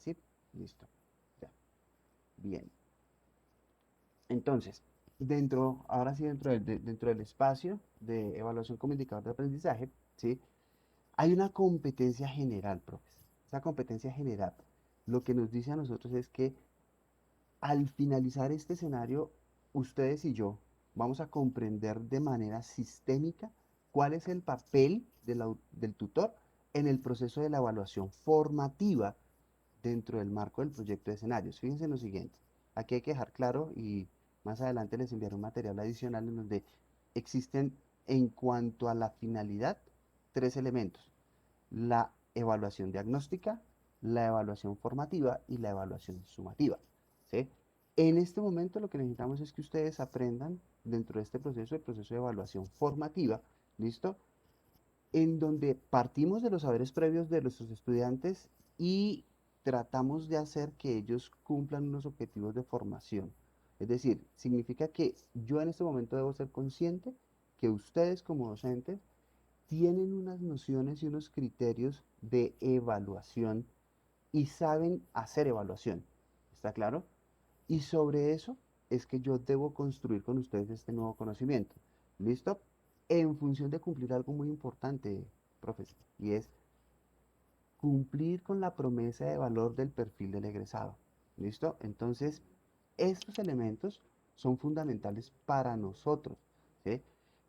sí, listo, ya, bien. Entonces, ahora sí, dentro del espacio de evaluación como indicador de aprendizaje, ¿sí? Hay una competencia general, profes. Esa competencia general lo que nos dice a nosotros es que al finalizar este escenario, ustedes y yo vamos a comprender de manera sistémica cuál es el papel del tutor en el proceso de la evaluación formativa dentro del marco del proyecto de escenarios. Fíjense en lo siguiente, aquí hay que dejar claro y más adelante les enviaré un material adicional en donde existen en cuanto a la finalidad tres elementos: la evaluación diagnóstica, la evaluación formativa y la evaluación sumativa, ¿sí? En este momento lo que necesitamos es que ustedes aprendan dentro de este proceso, el proceso de evaluación formativa, ¿listo? En donde partimos de los saberes previos de nuestros estudiantes y tratamos de hacer que ellos cumplan unos objetivos de formación. Es decir, significa que yo en este momento debo ser consciente que ustedes como docentes tienen unas nociones y unos criterios de evaluación y saben hacer evaluación. ¿Está claro? Y sobre eso es que yo debo construir con ustedes este nuevo conocimiento. ¿Listo? En función de cumplir algo muy importante, profesor, y es cumplir con la promesa de valor del perfil del egresado. ¿Listo? Entonces, estos elementos son fundamentales para nosotros, ¿sí?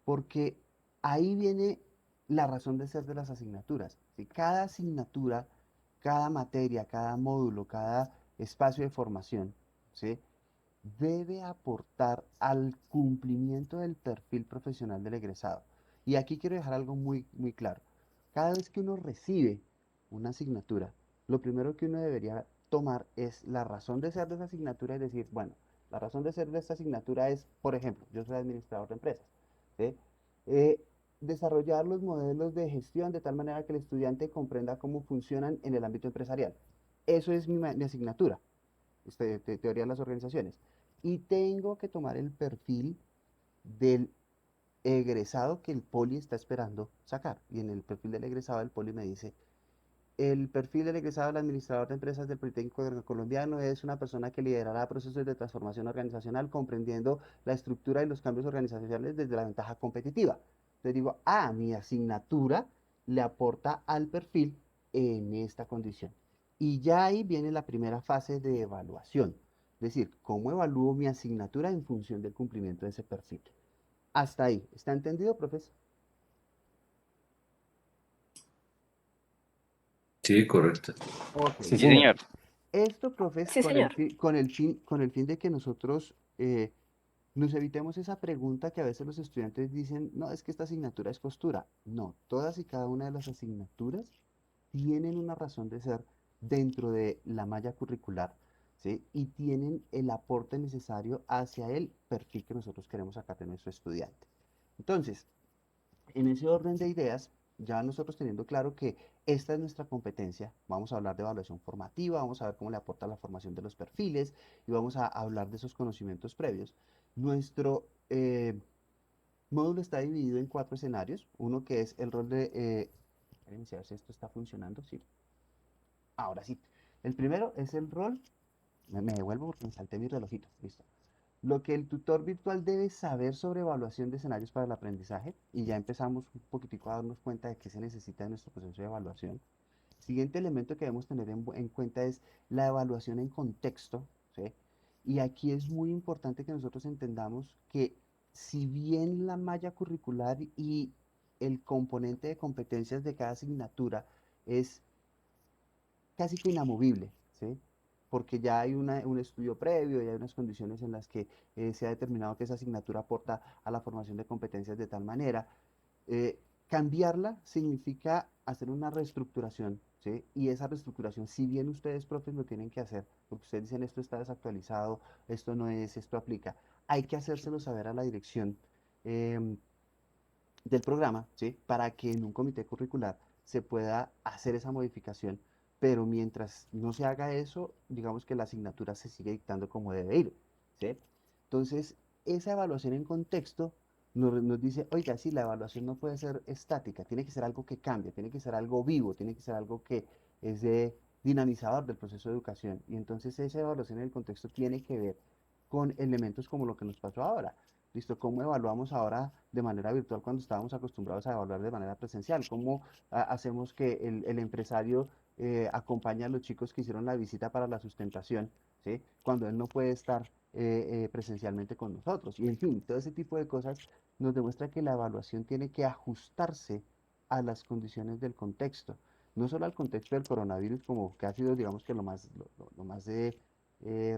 Porque ahí viene la razón de ser de las asignaturas, ¿sí? Cada asignatura, cada materia, cada módulo, cada espacio de formación, ¿sí? Debe aportar al cumplimiento del perfil profesional del egresado. Y aquí quiero dejar algo muy, muy claro. Cada vez que uno recibe una asignatura, lo primero que uno debería tomar es la razón de ser de esa asignatura y decir, bueno, la razón de ser de esta asignatura es, por ejemplo, yo soy administrador de empresas, ¿sí? Eh, Desarrollar los modelos de gestión de tal manera que el estudiante comprenda cómo funcionan en el ámbito empresarial. Eso es mi asignatura, teoría de las organizaciones. Y tengo que tomar el perfil del egresado que el poli está esperando sacar. Y en el perfil del egresado del poli me dice, el perfil del egresado del administrador de empresas del Politécnico Colombiano es una persona que liderará procesos de transformación organizacional comprendiendo la estructura y los cambios organizacionales desde la ventaja competitiva. Entonces digo, mi asignatura le aporta al perfil en esta condición. Y ya ahí viene la primera fase de evaluación. Es decir, ¿cómo evalúo mi asignatura en función del cumplimiento de ese perfil? Hasta ahí. ¿Está entendido, profesor? Sí, correcto. Ok, Sí, Sí, bien. señor. señor. Esto, profes, Sí, señor. con el fin de que nosotros nos evitemos esa pregunta que a veces los estudiantes dicen, no, es que esta asignatura es costura. No, todas y cada una de las asignaturas tienen una razón de ser dentro de la malla curricular, ¿sí? Y tienen el aporte necesario hacia el perfil que nosotros queremos sacar de nuestro estudiante. Entonces, en ese orden de ideas, ya nosotros teniendo claro que esta es nuestra competencia, vamos a hablar de evaluación formativa, vamos a ver cómo le aporta la formación de los perfiles y vamos a hablar de esos conocimientos previos. Nuestro módulo está dividido en cuatro escenarios. Uno que es el rol de... espérenme a ver si esto está funcionando, sí. Ahora sí. El primero es el rol... Me devuelvo porque me salté mi relojito. Listo. Lo que el tutor virtual debe saber sobre evaluación de escenarios para el aprendizaje, y ya empezamos un poquitico a darnos cuenta de qué se necesita en nuestro proceso de evaluación. Siguiente elemento que debemos tener en cuenta es la evaluación en contexto, ¿sí? Y aquí es muy importante que nosotros entendamos que si bien la malla curricular y el componente de competencias de cada asignatura es casi que inamovible, ¿sí? Porque ya hay un estudio previo, ya hay unas condiciones en las que se ha determinado que esa asignatura aporta a la formación de competencias de tal manera. eh, Cambiarla significa hacer una reestructuración, ¿sí? Y esa reestructuración, si bien ustedes, profes, lo tienen que hacer, porque ustedes dicen esto está desactualizado, esto no es, esto aplica, hay que hacérselo saber a la dirección em, del programa, ¿sí? Para que en un comité curricular se pueda hacer esa modificación, pero mientras no se haga eso, digamos que la asignatura se sigue dictando como debe ir, ¿sí? Entonces, esa evaluación en contexto nos dice, oiga, sí, la evaluación no puede ser estática, tiene que ser algo que cambie, tiene que ser algo vivo, tiene que ser algo que es de dinamizador del proceso de educación. Y entonces esa evaluación en el contexto tiene que ver con elementos como lo que nos pasó ahora. ¿Listo? ¿Cómo evaluamos ahora de manera virtual cuando estábamos acostumbrados a evaluar de manera presencial? ¿Cómo hacemos que el empresario acompañe a los chicos que hicieron la visita para la sustentación, ¿sí? Cuando él no puede estar presencialmente con nosotros? Y en fin, todo ese tipo de cosas nos demuestra que la evaluación tiene que ajustarse a las condiciones del contexto, no solo al contexto del coronavirus, como que ha sido, digamos que lo más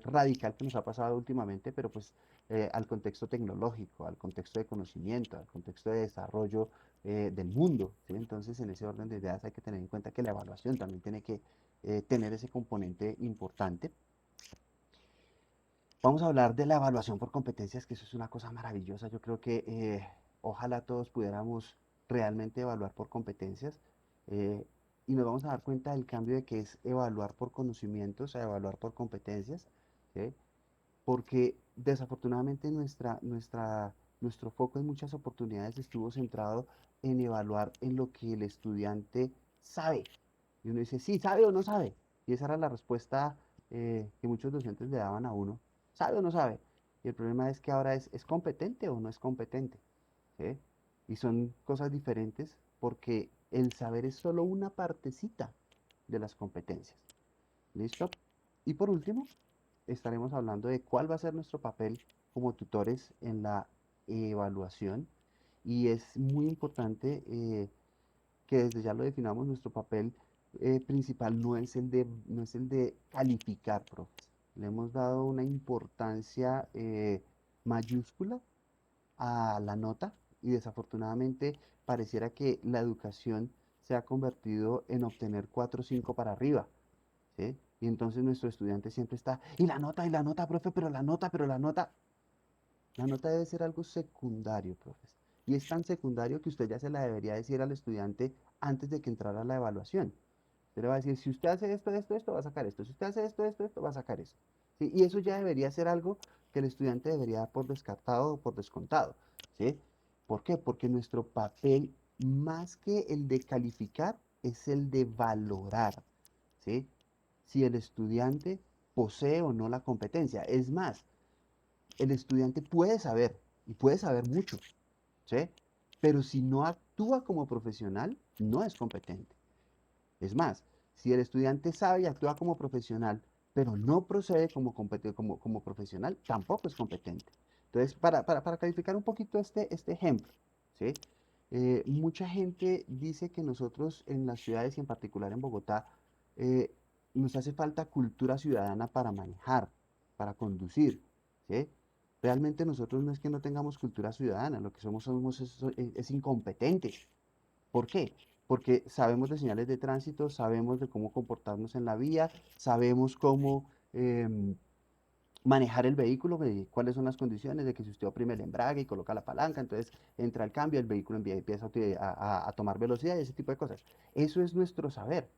radical que nos ha pasado últimamente, pero pues al contexto tecnológico, al contexto de conocimiento, al contexto de desarrollo del mundo, ¿sí? Entonces, en ese orden de ideas hay que tener en cuenta que la evaluación también tiene que tener ese componente importante. Vamos a hablar de la evaluación por competencias, que eso es una cosa maravillosa. Yo creo que ojalá todos pudiéramos realmente evaluar por competencias eh, y nos vamos a dar cuenta del cambio de que es evaluar por conocimientos a evaluar por competencias, ¿sí? Porque desafortunadamente nuestro foco en muchas oportunidades estuvo centrado en evaluar en lo que el estudiante sabe. Y uno dice, sí, sabe o no sabe. Y esa era la respuesta que muchos docentes le daban a uno, sabe o no sabe. Y el problema es que ahora es competente o no es competente, ¿sí? Y son cosas diferentes porque el saber es solo una partecita de las competencias. ¿Listo? Y por último, estaremos hablando de cuál va a ser nuestro papel como tutores en la evaluación. Y es muy importante que desde ya lo definamos, nuestro papel principal no es el de calificar, profes. Le hemos dado una importancia mayúscula a la nota y desafortunadamente pareciera que la educación se ha convertido en obtener 4 o 5 para arriba, ¿sí? Y entonces nuestro estudiante siempre está, y la nota, profe, pero la nota, pero la nota. La nota debe ser algo secundario, profes. Y es tan secundario que usted ya se la debería decir al estudiante antes de que entrara a la evaluación. Usted le va a decir, si usted hace esto, esto, esto, va a sacar esto. Si usted hace esto, esto, esto, va a sacar esto. ¿Sí? Y eso ya debería ser algo que el estudiante debería dar por descartado o por descontado. ¿Sí? ¿Por qué? Porque nuestro papel, más que el de calificar, es el de valorar. ¿Sí? Si el estudiante posee o no la competencia. Es más, el estudiante puede saber y puede saber mucho, ¿sí? Pero si no actúa como profesional, no es competente. Es más, si el estudiante sabe y actúa como profesional, pero no procede como profesional, tampoco es competente. Entonces, para calificar un poquito este ejemplo, ¿sí? Mucha gente dice que nosotros en las ciudades y en particular en Bogotá, eh, nos hace falta cultura ciudadana para manejar, para conducir, ¿sí? Realmente nosotros no es que no tengamos cultura ciudadana, lo que somos es incompetentes. ¿Por qué? Porque sabemos de señales de tránsito, sabemos de cómo comportarnos en la vía, sabemos cómo manejar el vehículo, cuáles son las condiciones de que si usted oprime el embrague y coloca la palanca, entonces entra el cambio, el vehículo empieza a tomar velocidad y ese tipo de cosas. Eso es nuestro saber.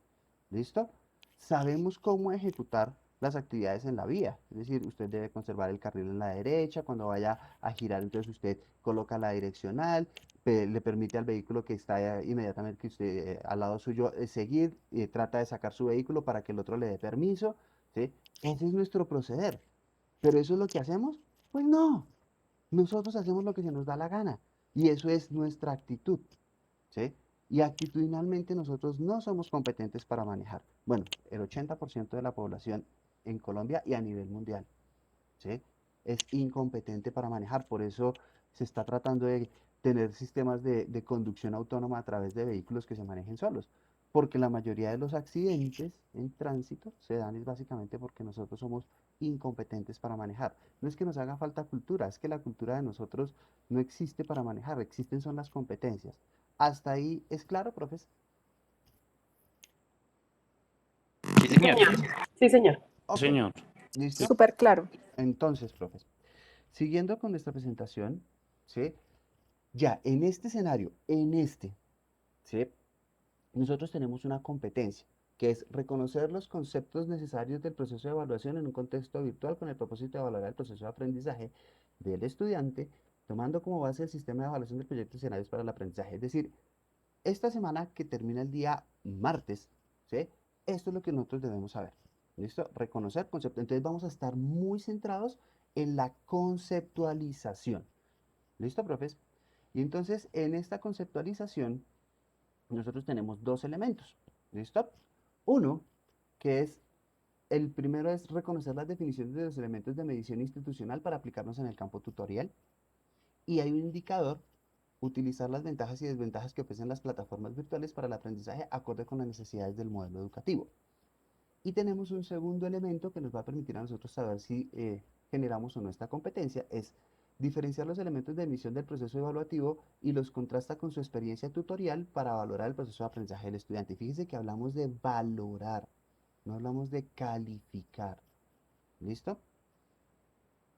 ¿Listo? Sabemos cómo ejecutar las actividades en la vía. Es decir, usted debe conservar el carril en la derecha, cuando vaya a girar, entonces usted coloca la direccional, le permite al vehículo que está inmediatamente que usted, al lado suyo seguir, trata de sacar su vehículo para que el otro le dé permiso, ¿sí? Ese es nuestro proceder. ¿Pero eso es lo que hacemos? Pues no. Nosotros hacemos lo que se nos da la gana. Y eso es nuestra actitud. ¿Sí? Y actitudinalmente nosotros no somos competentes para manejar. Bueno, el 80% de la población en Colombia y a nivel mundial, ¿sí? Es incompetente para manejar. Por eso se está tratando de tener sistemas de conducción autónoma a través de vehículos que se manejen solos. Porque la mayoría de los accidentes en tránsito se dan es básicamente porque nosotros somos incompetentes para manejar. No es que nos haga falta cultura, es que la cultura de nosotros no existe para manejar, existen son las competencias. ¿Hasta ahí es claro, profes? Sí, señor. Sí, señor. Ok, Señor. listo. Súper claro. Entonces, profes, siguiendo con nuestra presentación, ¿sí? Ya, en este escenario, ¿sí? Nosotros tenemos una competencia, que es reconocer los conceptos necesarios del proceso de evaluación en un contexto virtual con el propósito de valorar el proceso de aprendizaje del estudiante, tomando como base el sistema de evaluación de proyectos y escenarios para el aprendizaje. Es decir, esta semana que termina el día martes, ¿sí? Esto es lo que nosotros debemos saber. ¿Listo? Reconocer concepto. Entonces vamos a estar muy centrados en la conceptualización. ¿Listo, profes? Y entonces en esta conceptualización nosotros tenemos dos elementos. ¿Listo? Uno, que es, el primero es reconocer las definiciones de los elementos de medición institucional para aplicarnos en el campo tutorial. Y hay un indicador, utilizar las ventajas y desventajas que ofrecen las plataformas virtuales para el aprendizaje acorde con las necesidades del modelo educativo. Y tenemos un segundo elemento que nos va a permitir a nosotros saber si generamos o no esta competencia, es diferenciar los elementos de emisión del proceso evaluativo y los contrasta con su experiencia tutorial para valorar el proceso de aprendizaje del estudiante. Y fíjense que hablamos de valorar, no hablamos de calificar. ¿Listo?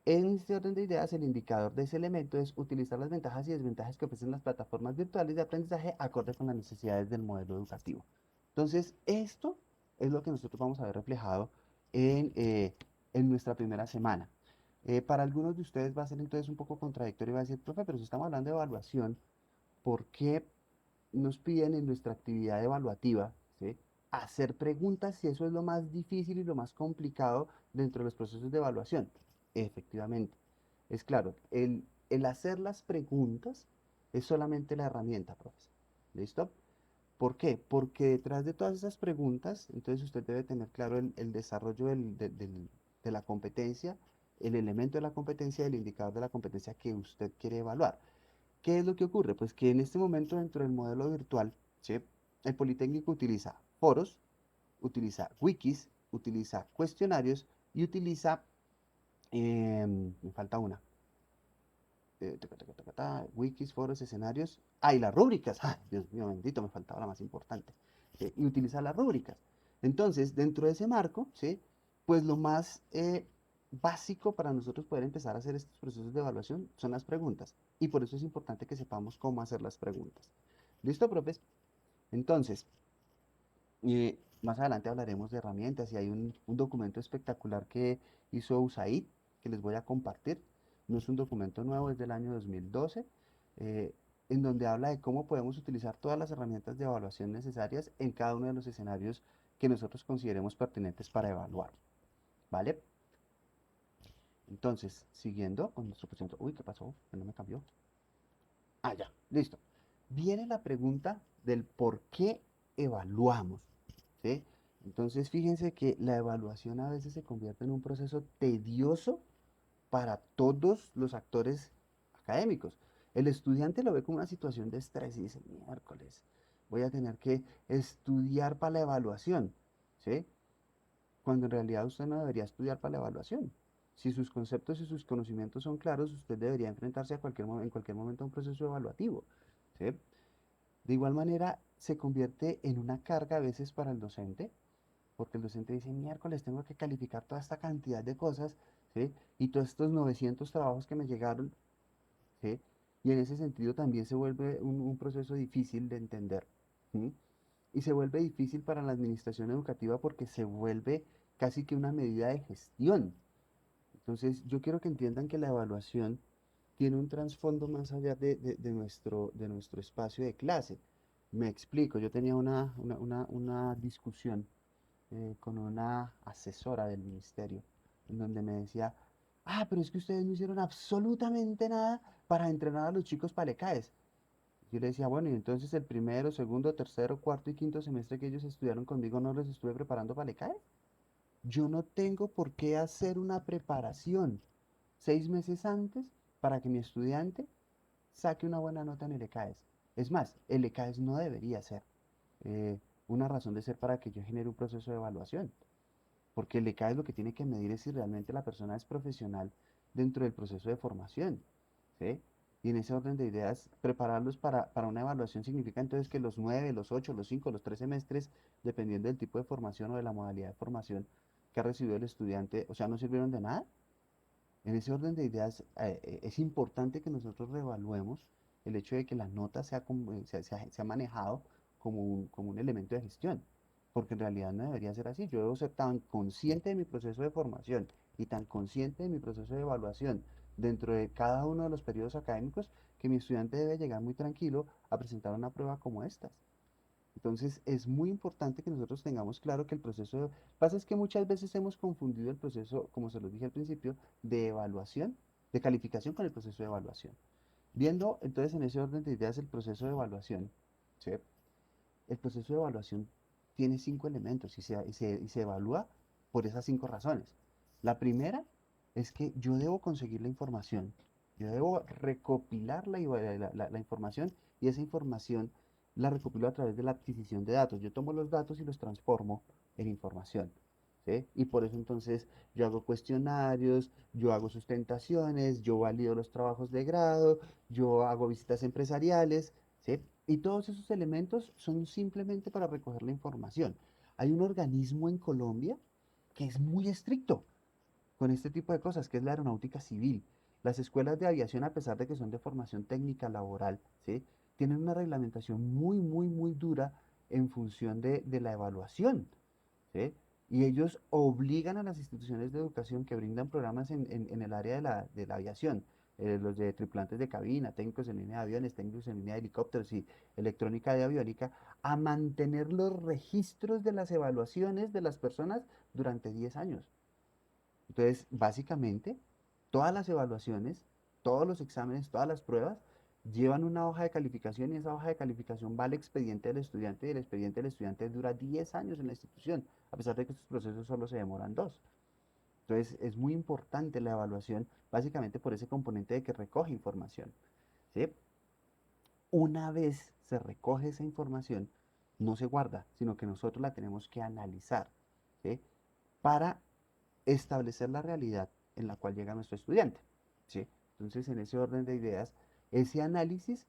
En este orden de ideas, el indicador de ese elemento es utilizar las ventajas y desventajas que ofrecen las plataformas virtuales de aprendizaje acorde con las necesidades del modelo educativo. Entonces, esto es lo que nosotros vamos a ver reflejado en nuestra primera semana. Para algunos de ustedes va a ser entonces un poco contradictorio y va a decir, profe, pero si estamos hablando de evaluación, ¿por qué nos piden en nuestra actividad evaluativa, ¿sí?, hacer preguntas si eso es lo más difícil y lo más complicado dentro de los procesos de evaluación? Efectivamente, es claro, el hacer las preguntas es solamente la herramienta, profesor. ¿Listo? ¿Por qué? Porque detrás de todas esas preguntas, entonces usted debe tener claro el desarrollo de la competencia, el elemento de la competencia, el indicador de la competencia que usted quiere evaluar. ¿Qué es lo que ocurre? Pues que en este momento dentro del modelo virtual, ¿sí?, el Politécnico utiliza foros, utiliza wikis, utiliza cuestionarios y utiliza, me falta una, wikis, foros, escenarios, y las rúbricas. ¡Ay, Dios mío bendito, me faltaba la más importante! Y utiliza las rúbricas. Entonces, dentro de ese marco, ¿sí?, pues lo más básico para nosotros poder empezar a hacer estos procesos de evaluación son las preguntas. Y por eso es importante que sepamos cómo hacer las preguntas. ¿Listo, profes? Entonces, más adelante hablaremos de herramientas y hay un documento espectacular que hizo USAID que les voy a compartir. No es un documento nuevo, es del año 2012, eh, en donde habla de cómo podemos utilizar todas las herramientas de evaluación necesarias en cada uno de los escenarios que nosotros consideremos pertinentes para evaluar. ¿Vale? Entonces, siguiendo con nuestro procedimiento. Uy, ¿qué pasó? No me cambió. Ah, ya, listo. Viene la pregunta del por qué evaluamos, ¿sí? Entonces, fíjense que la evaluación a veces se convierte en un proceso tedioso para todos los actores académicos. El estudiante lo ve como una situación de estrés y dice, miércoles, voy a tener que estudiar para la evaluación, ¿sí? Cuando en realidad usted no debería estudiar para la evaluación. Si sus conceptos y sus conocimientos son claros, usted debería enfrentarse a en cualquier momento a un proceso evaluativo, ¿sí? De igual manera, se convierte en una carga a veces para el docente, porque el docente dice, miércoles tengo que calificar toda esta cantidad de cosas, ¿sí?, y todos estos 900 trabajos que me llegaron, ¿sí? Y en ese sentido también se vuelve un proceso difícil de entender, ¿sí? Y se vuelve difícil para la administración educativa porque se vuelve casi que una medida de gestión. Entonces, yo quiero que entiendan que la evaluación tiene un trasfondo más allá de nuestro espacio de clase. Me explico, yo tenía una discusión con una asesora del ministerio, en donde me decía, pero es que ustedes no hicieron absolutamente nada para entrenar a los chicos para el ECAES. Yo le decía, bueno, y entonces el primero, segundo, tercero, cuarto y quinto semestre que ellos estudiaron conmigo no los estuve preparando para el ECAES. Yo no tengo por qué hacer una preparación 6 meses antes para que mi estudiante saque una buena nota en el ECAES. Es más, el ECAES no debería ser eh, una razón de ser para que yo genere un proceso de evaluación, porque el ECAES lo que tiene que medir es si realmente la persona es profesional dentro del proceso de formación, ¿sí? Y en ese orden de ideas, prepararlos para una evaluación significa entonces que los 9, los 8, los 5, los 3 semestres, dependiendo del tipo de formación o de la modalidad de formación que ha recibido el estudiante, o sea, no sirvieron de nada. En ese orden de ideas, es importante que nosotros reevaluemos el hecho de que la nota sea manejado como un elemento de gestión, porque en realidad no debería ser así. Yo debo ser tan consciente de mi proceso de formación y tan consciente de mi proceso de evaluación dentro de cada uno de los periodos académicos que mi estudiante debe llegar muy tranquilo a presentar una prueba como estas. Entonces, es muy importante que nosotros tengamos claro que el proceso de... Pasa es que muchas veces hemos confundido el proceso, como se los dije al principio, de evaluación, de calificación con el proceso de evaluación. Viendo entonces en ese orden de ideas el proceso de evaluación, ¿sí? El proceso de evaluación tiene 5 elementos y se evalúa por esas 5 razones. La primera es que yo debo conseguir la información, yo debo recopilar la información y esa información la recopilo a través de la adquisición de datos. Yo tomo los datos y los transformo en información. ¿Sí? Y por eso entonces yo hago cuestionarios, yo hago sustentaciones, yo valido los trabajos de grado, yo hago visitas empresariales, ¿sí? Y todos esos elementos son simplemente para recoger la información. Hay un organismo en Colombia que es muy estricto con este tipo de cosas, que es la aeronáutica civil. Las escuelas de aviación, a pesar de que son de formación técnica laboral, ¿sí? Tienen una reglamentación muy, muy, muy dura en función de la evaluación, ¿sí? Y ellos obligan a las instituciones de educación que brindan programas en el área de la aviación, los de tripulantes de cabina, técnicos en línea de aviones, técnicos en línea de helicópteros y electrónica de aviónica, a mantener los registros de las evaluaciones de las personas durante 10 años. Entonces, básicamente, todas las evaluaciones, todos los exámenes, todas las pruebas llevan una hoja de calificación y esa hoja de calificación va al expediente del estudiante y el expediente del estudiante dura 10 años en la institución, a pesar de que estos procesos solo se demoran 2. Entonces, es muy importante la evaluación, básicamente por ese componente de que recoge información, ¿sí? Una vez se recoge esa información, no se guarda, sino que nosotros la tenemos que analizar, ¿sí? Para establecer la realidad en la cual llega nuestro estudiante, ¿sí? Entonces, en ese orden de ideas, ese análisis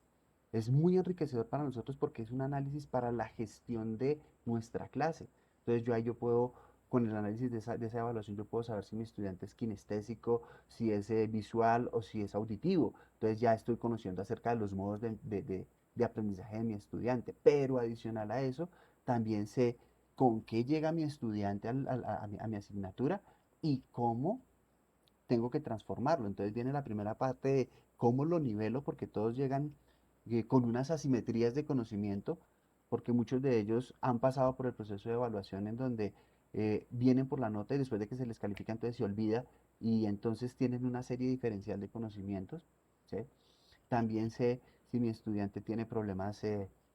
es muy enriquecedor para nosotros porque es un análisis para la gestión de nuestra clase. Entonces, yo puedo, con el análisis de esa evaluación, yo puedo saber si mi estudiante es kinestésico, si es visual o si es auditivo. Entonces, ya estoy conociendo acerca de los modos de aprendizaje de mi estudiante. Pero adicional a eso, también sé con qué llega mi estudiante a mi asignatura y cómo tengo que transformarlo. Entonces viene la primera parte de cómo lo nivelo, porque todos llegan con unas asimetrías de conocimiento, porque muchos de ellos han pasado por el proceso de evaluación en donde vienen por la nota y después de que se les califica entonces se olvida y entonces tienen una serie diferencial de conocimientos, ¿sí? También sé si mi estudiante tiene problemas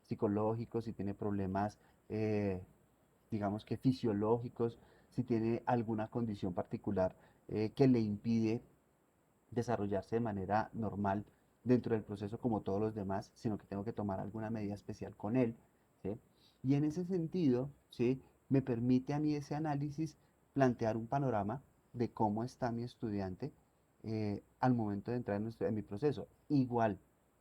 psicológicos, si tiene problemas eh, digamos que fisiológicos, si tiene alguna condición particular que le impide desarrollarse de manera normal dentro del proceso como todos los demás, sino que tengo que tomar alguna medida especial con él, ¿sí? Y en ese sentido, ¿sí? Me permite a mí ese análisis plantear un panorama de cómo está mi estudiante al momento de entrar en mi proceso. Igual,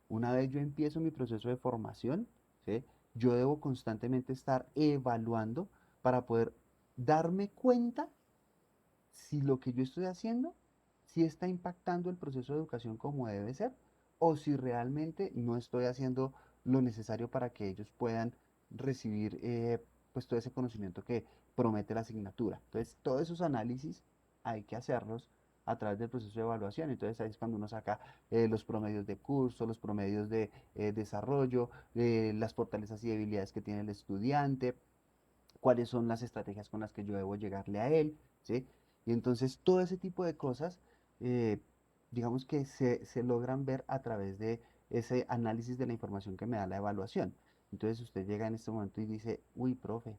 una vez yo empiezo mi proceso de formación, ¿sí? Yo debo constantemente estar evaluando para poder darme cuenta si lo que yo estoy haciendo, si está impactando el proceso de educación como debe ser, o si realmente no estoy haciendo lo necesario para que ellos puedan recibir pues todo ese conocimiento que promete la asignatura. Entonces, todos esos análisis hay que hacerlos a través del proceso de evaluación. Entonces, ahí es cuando uno saca los promedios de curso, los promedios de desarrollo, las fortalezas y debilidades que tiene el estudiante, cuáles son las estrategias con las que yo debo llegarle a él, ¿sí? Y entonces todo ese tipo de cosas, eh, digamos que se logran ver a través de ese análisis de la información que me da la evaluación. Entonces usted llega en este momento y dice, uy, profe,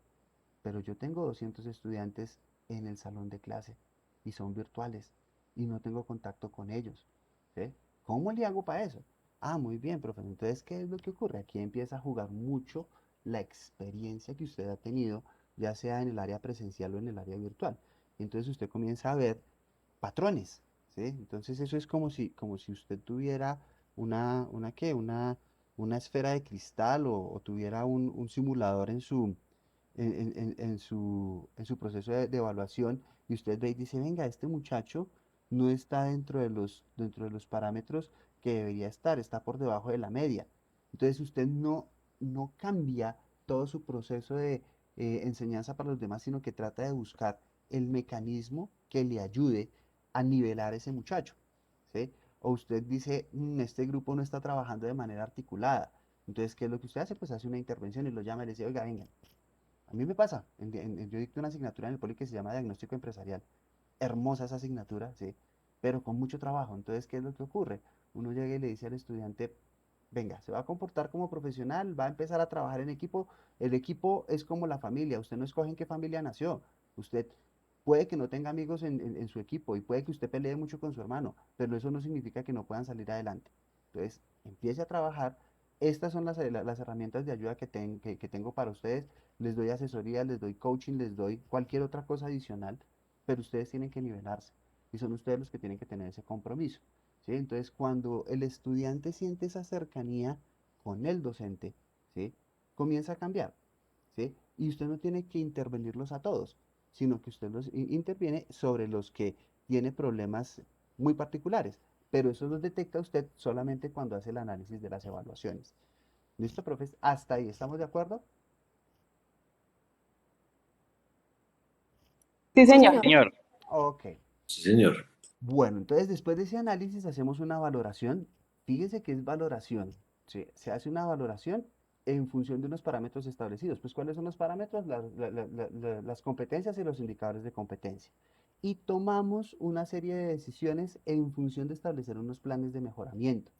pero yo tengo 200 estudiantes en el salón de clase y son virtuales y no tengo contacto con ellos, ¿sí? ¿Cómo le hago para eso? Ah, muy bien, profe. Entonces, ¿qué es lo que ocurre? Aquí empieza a jugar mucho la experiencia que usted ha tenido, ya sea en el área presencial o en el área virtual. Entonces usted comienza a ver patrones, ¿sí? Entonces eso es como si usted tuviera ¿qué? Una esfera de cristal o tuviera un simulador en su proceso de evaluación y usted ve y dice, venga, este muchacho no está dentro de los parámetros que debería estar, está por debajo de la media. Entonces usted no cambia todo su proceso de enseñanza para los demás, sino que trata de buscar el mecanismo que le ayude a nivelar ese muchacho, ¿sí? O usted dice, este grupo no está trabajando de manera articulada. Entonces, ¿qué es lo que usted hace? Pues hace una intervención y lo llama y le dice, oiga, venga, a mí me pasa, yo dicto una asignatura en el Poli que se llama Diagnóstico Empresarial. Hermosa esa asignatura, sí, pero con mucho trabajo. Entonces, ¿qué es lo que ocurre? Uno llega y le dice al estudiante, venga, se va a comportar como profesional, va a empezar a trabajar en equipo. El equipo es como la familia, usted no escoge en qué familia nació. Usted puede que no tenga amigos en su equipo y puede que usted pelee mucho con su hermano, pero eso no significa que no puedan salir adelante. Entonces, empiece a trabajar. Estas son las herramientas de ayuda que tengo para ustedes. Les doy asesoría, les doy coaching, les doy cualquier otra cosa adicional, pero ustedes tienen que nivelarse y son ustedes los que tienen que tener ese compromiso. ¿Sí? Entonces, cuando el estudiante siente esa cercanía con el docente, ¿sí? Comienza a cambiar, ¿sí? Y usted no tiene que intervenirlos a todos, sino que usted los interviene sobre los que tiene problemas muy particulares, pero eso los detecta usted solamente cuando hace el análisis de las evaluaciones. ¿Listo, profes? Hasta ahí, ¿estamos de acuerdo? Sí, Sí, señor. señor. Ok. Sí, señor. Bueno, entonces después de ese análisis hacemos una valoración. Fíjense que es valoración. ¿Sí? Se hace una valoración en función de unos parámetros establecidos. Pues, ¿cuáles son los parámetros? Las competencias y los indicadores de competencia. Y tomamos una serie de decisiones en función de establecer unos planes de mejoramiento.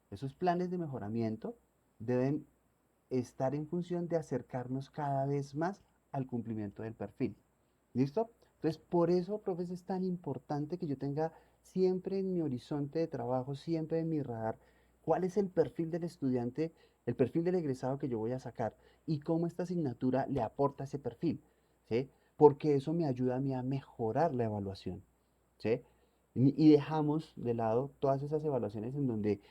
Esos planes de mejoramiento deben estar en función de acercarnos cada vez más al cumplimiento del perfil. ¿Listo? Entonces, por eso, profes, es tan importante que yo tenga siempre en mi horizonte de trabajo, siempre en mi radar, cuál es el perfil del estudiante, el perfil del egresado que yo voy a sacar y cómo esta asignatura le aporta ese perfil, ¿sí? Porque eso me ayuda a mí a mejorar la evaluación, ¿sí? Y dejamos de lado todas esas evaluaciones en donde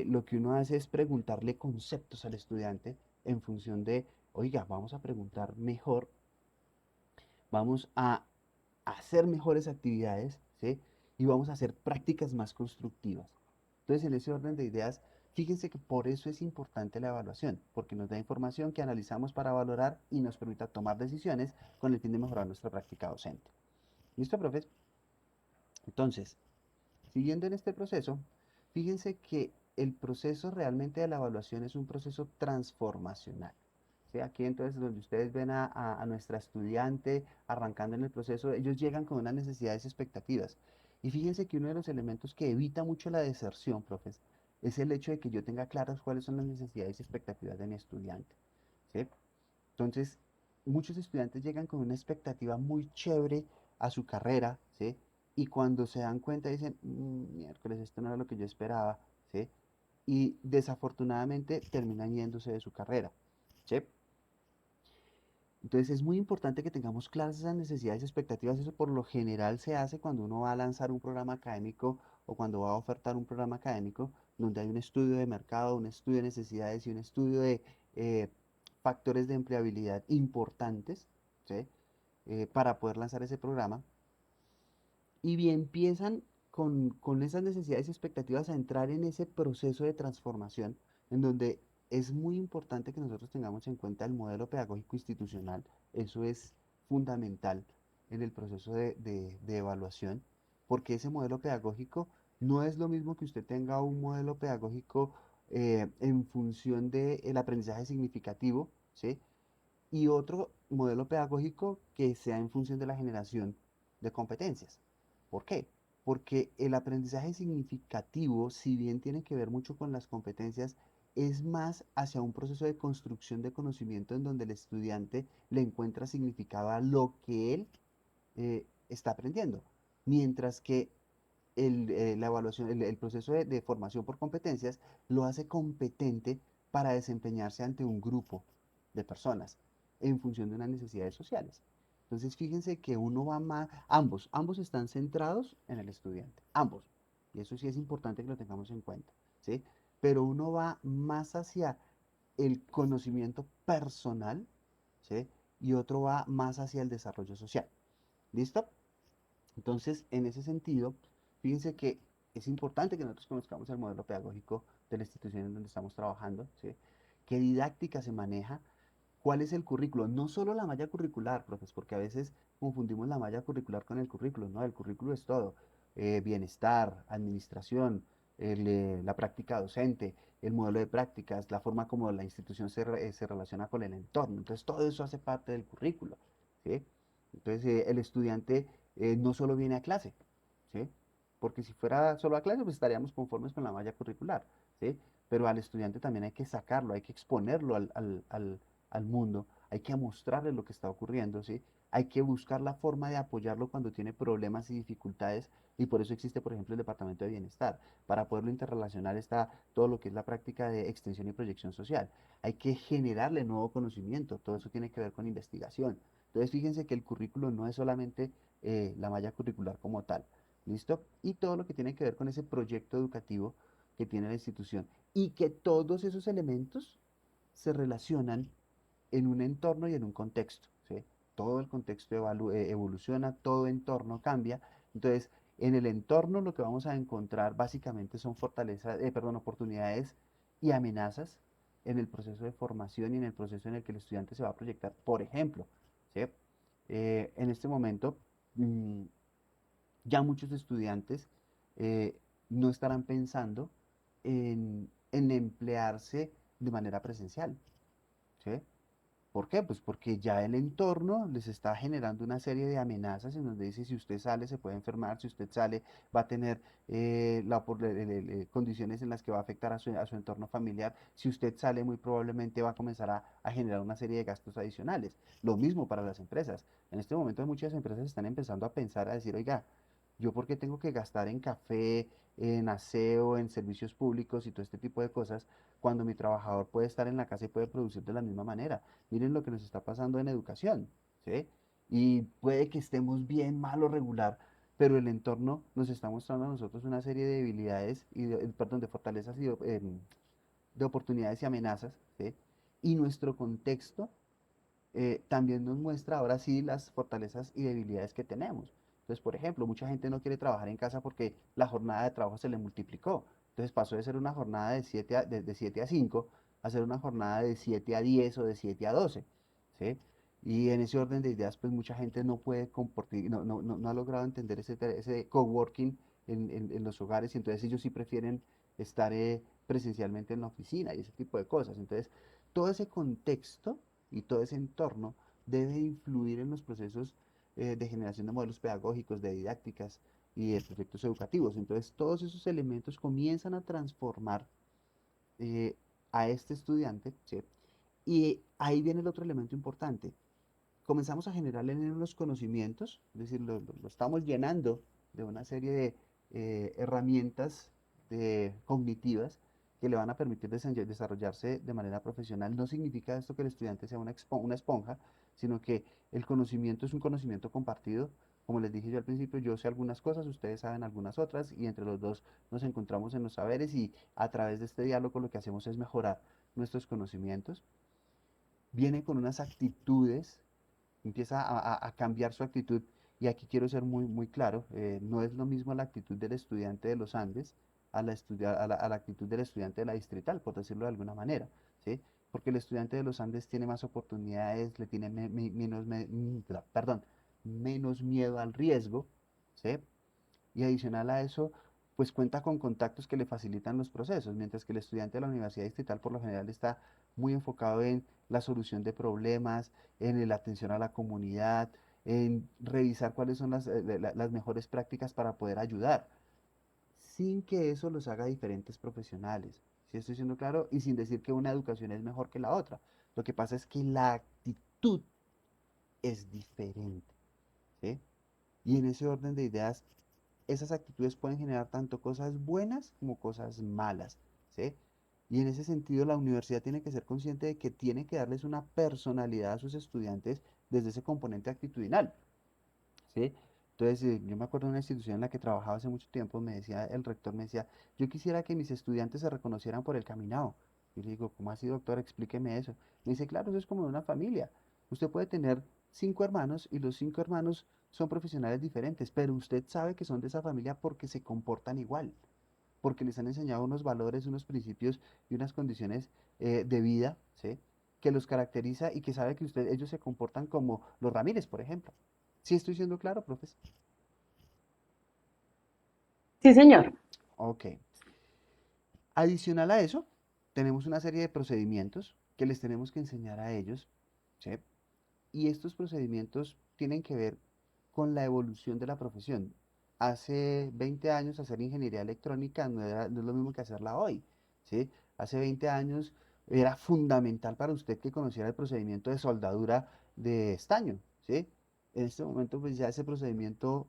lo que uno hace es preguntarle conceptos al estudiante en función de, oiga, vamos a preguntar mejor, vamos a hacer mejores actividades, ¿sí? Y vamos a hacer prácticas más constructivas. Entonces, en ese orden de ideas, fíjense que por eso es importante la evaluación, porque nos da información que analizamos para valorar y nos permita tomar decisiones con el fin de mejorar nuestra práctica docente. ¿Listo, profes? Entonces, siguiendo en este proceso, fíjense que el proceso realmente de la evaluación es un proceso transformacional. ¿Sí? Aquí entonces donde ustedes ven a nuestra estudiante arrancando en el proceso, ellos llegan con unas necesidades y expectativas. Y fíjense que uno de los elementos que evita mucho la deserción, profes, es el hecho de que yo tenga claras cuáles son las necesidades y expectativas de mi estudiante. ¿Sí? Entonces, muchos estudiantes llegan con una expectativa muy chévere a su carrera, ¿sí? Y cuando se dan cuenta dicen, miércoles, esto no era lo que yo esperaba, ¿sí? Y desafortunadamente terminan yéndose de su carrera, ¿sí? Entonces es muy importante que tengamos claras esas necesidades y expectativas. Eso por lo general se hace cuando uno va a lanzar un programa académico o cuando va a ofertar un programa académico donde hay un estudio de mercado, un estudio de necesidades y un estudio de eh, factores de empleabilidad importantes, ¿sí? Para poder lanzar ese programa. Y bien empiezan con esas necesidades y expectativas a entrar en ese proceso de transformación en donde es muy importante que nosotros tengamos en cuenta el modelo pedagógico institucional. Eso es fundamental en el proceso de evaluación, porque ese modelo pedagógico no es lo mismo que usted tenga un modelo pedagógico en función del aprendizaje significativo, ¿sí? Y otro modelo pedagógico que sea en función de la generación de competencias. ¿Por qué? Porque el aprendizaje significativo, si bien tiene que ver mucho con las competencias, es más hacia un proceso de construcción de conocimiento en donde el estudiante le encuentra significado a lo que él está aprendiendo. Mientras que la evaluación, el proceso de formación por competencias lo hace competente para desempeñarse ante un grupo de personas en función de unas necesidades sociales. Entonces, fíjense que uno va más, ambos están centrados en el estudiante, ambos. Y eso sí es importante que lo tengamos en cuenta, ¿sí? Pero uno va más hacia el conocimiento personal, ¿sí? Y otro va más hacia el desarrollo social. ¿Listo? Entonces, en ese sentido, fíjense que es importante que nosotros conozcamos el modelo pedagógico de la institución en donde estamos trabajando, ¿sí? ¿Qué didáctica se maneja? ¿Cuál es el currículo? No solo la malla curricular, profes, porque a veces confundimos la malla curricular con el currículo, ¿no? El currículo es todo. Bienestar, administración, la práctica docente, el modelo de prácticas, la forma como la institución se relaciona con el entorno. Entonces, todo eso hace parte del currículo, ¿sí? Entonces, el estudiante no solo viene a clase, ¿sí? Porque si fuera solo a clase, pues estaríamos conformes con la malla curricular, ¿sí? Pero al estudiante también hay que sacarlo, hay que exponerlo al mundo, hay que mostrarle lo que está ocurriendo, ¿sí? Hay que buscar la forma de apoyarlo cuando tiene problemas y dificultades, y por eso existe, por ejemplo, el Departamento de Bienestar. Para poderlo interrelacionar está todo lo que es la práctica de extensión y proyección social. Hay que generarle nuevo conocimiento, todo eso tiene que ver con investigación. Entonces, fíjense que el currículo no es solamente la malla curricular como tal, ¿listo? Y todo lo que tiene que ver con ese proyecto educativo que tiene la institución. Y que todos esos elementos se relacionan en un entorno y en un contexto, ¿sí? Todo el contexto evoluciona, todo entorno cambia. Entonces, en el entorno lo que vamos a encontrar básicamente son oportunidades y amenazas en el proceso de formación y en el proceso en el que el estudiante se va a proyectar. Por ejemplo, ¿sí? En este momento, mm, ya muchos estudiantes eh, no estarán pensando en emplearse de manera presencial, ¿sí? ¿Por qué? Pues porque ya el entorno les está generando una serie de amenazas en donde dice si usted sale se puede enfermar, si usted sale va a tener condiciones en las que va a afectar a su entorno familiar, si usted sale muy probablemente va a comenzar a generar una serie de gastos adicionales. Lo mismo para las empresas. En este momento muchas empresas están empezando a pensar, a decir, oiga, ¿yo por qué tengo que gastar en café, en aseo, en servicios públicos y todo este tipo de cosas cuando mi trabajador puede estar en la casa y puede producir de la misma manera? Miren lo que nos está pasando en educación, ¿sí? Y puede que estemos bien, mal o regular, pero el entorno nos está mostrando a nosotros una serie de debilidades y perdón, de fortalezas y de oportunidades y amenazas, ¿sí? Y nuestro contexto también nos muestra ahora sí las fortalezas y debilidades que tenemos. Entonces, por ejemplo, mucha gente no quiere trabajar en casa porque la jornada de trabajo se le multiplicó. Entonces pasó de ser una jornada de 7 a 5 a ser una jornada de 7 a 10 o de 7 a 12, ¿sí? Y en ese orden de ideas, pues mucha gente no puede compartir, no ha logrado entender ese coworking en los hogares, y entonces ellos sí prefieren estar presencialmente en la oficina y ese tipo de cosas. Entonces, todo ese contexto y todo ese entorno debe influir en los procesos de generación de modelos pedagógicos, de didácticas y de proyectos educativos. Entonces, todos esos elementos comienzan a transformar eh, a este estudiante, ¿sí? Y ahí viene el otro elemento importante. Comenzamos a generarle en él los conocimientos, es decir, lo estamos llenando de una serie de herramientas cognitivas que le van a permitir desarrollarse de manera profesional. No significa esto que el estudiante sea una esponja, sino que el conocimiento es un conocimiento compartido. Como les dije yo al principio, yo sé algunas cosas, ustedes saben algunas otras, y entre los dos nos encontramos en los saberes, y a través de este diálogo lo que hacemos es mejorar nuestros conocimientos. Viene con unas actitudes, empieza a cambiar su actitud. Y aquí quiero ser muy, muy claro, no es lo mismo la actitud del estudiante de los Andes a la actitud del estudiante de la Distrital, por decirlo de alguna manera, ¿sí? Porque el estudiante de los Andes tiene más oportunidades, le tiene menos miedo al riesgo, ¿sí? Y adicional a eso, pues cuenta con contactos que le facilitan los procesos, mientras que el estudiante de la Universidad Distrital por lo general está muy enfocado en la solución de problemas, en la atención a la comunidad, en revisar cuáles son las mejores prácticas para poder ayudar, sin que eso los haga diferentes profesionales. ¿Sí estoy siendo claro? Y sin decir que una educación es mejor que la otra. Lo que pasa es que la actitud es diferente, ¿sí? Y en ese orden de ideas, esas actitudes pueden generar tanto cosas buenas como cosas malas, ¿sí? Y en ese sentido, la universidad tiene que ser consciente de que tiene que darles una personalidad a sus estudiantes desde ese componente actitudinal, ¿sí? Entonces, yo me acuerdo de una institución en la que trabajaba hace mucho tiempo, el rector me decía, yo quisiera que mis estudiantes se reconocieran por el caminado. Y le digo, ¿cómo así, doctor? Explíqueme eso. Me dice, claro, eso es como de una familia. Usted puede tener 5 hermanos y los 5 hermanos son profesionales diferentes, pero usted sabe que son de esa familia porque se comportan igual, porque les han enseñado unos valores, unos principios y unas condiciones de vida, ¿sí? Que los caracteriza y que sabe que ellos se comportan como los Ramírez, por ejemplo. ¿Sí estoy siendo claro, profes? Sí, señor. Ok. Adicional a eso, tenemos una serie de procedimientos que les tenemos que enseñar a ellos, ¿sí? Y estos procedimientos tienen que ver con la evolución de la profesión. Hace 20 años hacer ingeniería electrónica no es lo mismo que hacerla hoy, ¿sí? Hace 20 años era fundamental para usted que conociera el procedimiento de soldadura de estaño, ¿sí? En este momento pues ya ese procedimiento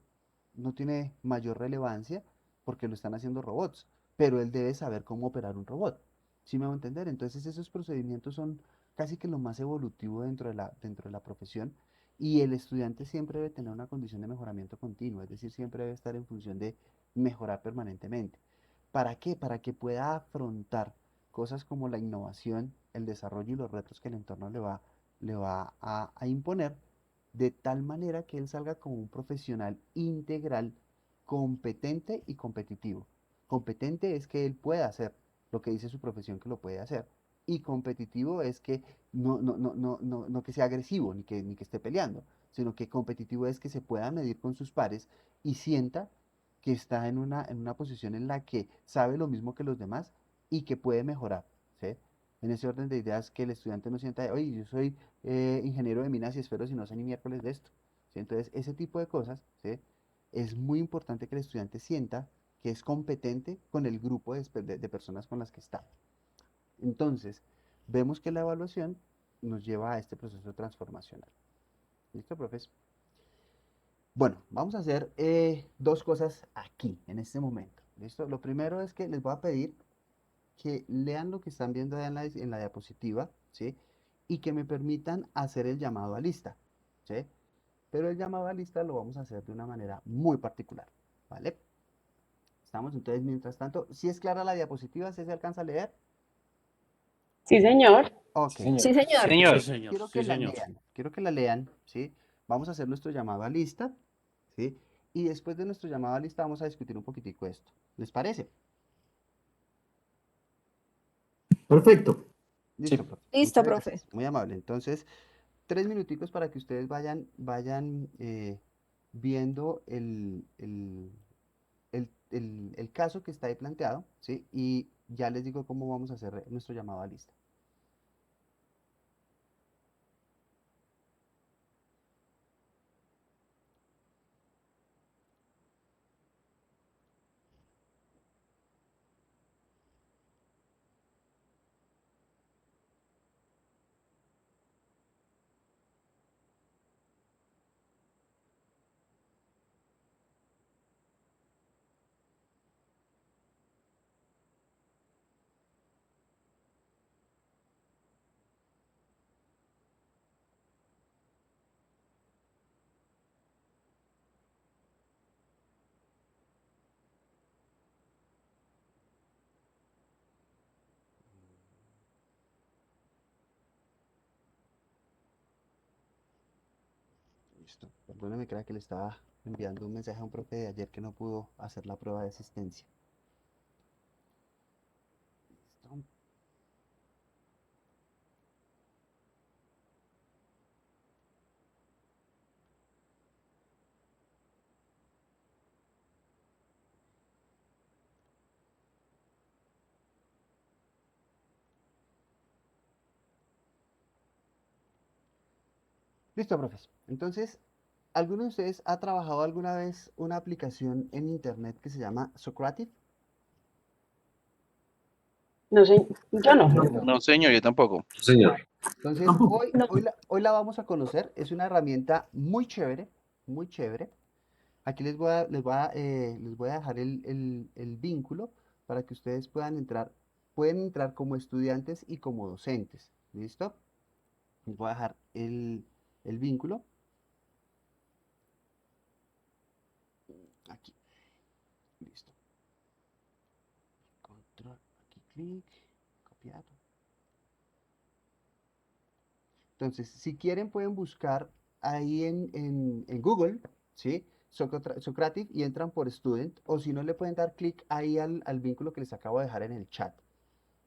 no tiene mayor relevancia porque lo están haciendo robots, pero él debe saber cómo operar un robot. ¿Sí me va a entender? Entonces esos procedimientos son casi que lo más evolutivo dentro de la profesión, y el estudiante siempre debe tener una condición de mejoramiento continuo, es decir, siempre debe estar en función de mejorar permanentemente. ¿Para qué? Para que pueda afrontar cosas como la innovación, el desarrollo y los retos que el entorno le va a imponer, de tal manera que él salga como un profesional integral, competente y competitivo. Competente es que él pueda hacer lo que dice su profesión que lo puede hacer, y competitivo es que no que sea agresivo ni que esté peleando, sino que competitivo es que se pueda medir con sus pares y sienta que está en una posición en la que sabe lo mismo que los demás y que puede mejorar, ¿sí? En ese orden de ideas, que el estudiante no sienta, oye, yo soy ingeniero de minas y esferos y no sé ni miércoles de esto, ¿sí? Entonces, ese tipo de cosas, ¿sí? Es muy importante que el estudiante sienta que es competente con el grupo de personas con las que está. Entonces, vemos que la evaluación nos lleva a este proceso transformacional. ¿Listo, profes? Bueno, vamos a hacer dos cosas aquí, en este momento. ¿Listo? Lo primero es que les voy a pedir que lean lo que están viendo ahí en la diapositiva, ¿sí? Y que me permitan hacer el llamado a lista, ¿sí? Pero el llamado a lista lo vamos a hacer de una manera muy particular, ¿vale? Estamos entonces, mientras tanto, si es clara la diapositiva, si se alcanza a leer. Sí, señor. Ok, Sí, Sí, señor. señor. quiero que la lean, ¿sí? Vamos a hacer nuestro llamado a lista, ¿sí? Y después de nuestro llamado a lista vamos a discutir un poquitico esto. ¿Les parece? Perfecto. Listo, profe. Listo, Muchas profe. gracias. Muy amable. Entonces, 3 minuticos para que ustedes vayan viendo el caso que está ahí planteado, ¿sí? Y ya les digo cómo vamos a hacer nuestro llamado a lista. Listo. Perdóneme, crea que le estaba enviando un mensaje a un profe de ayer que no pudo hacer la prueba de asistencia. Listo. Listo, profes. Entonces, ¿alguno de ustedes ha trabajado alguna vez una aplicación en internet que se llama Socrative? No sé, yo no. No, señor, yo tampoco. Señor. Entonces, Tampoco. hoy la vamos a conocer. Es una herramienta muy chévere, muy chévere. Aquí les voy a dejar el vínculo para que ustedes puedan entrar. Pueden entrar como estudiantes y como docentes. ¿Listo? Les voy a dejar el vínculo aquí. Listo. Control, aquí clic, copiar. Entonces, si quieren, pueden buscar ahí en Google, ¿sí? Socrative, y entran por Student, o si no, le pueden dar clic ahí al vínculo que les acabo de dejar en el chat.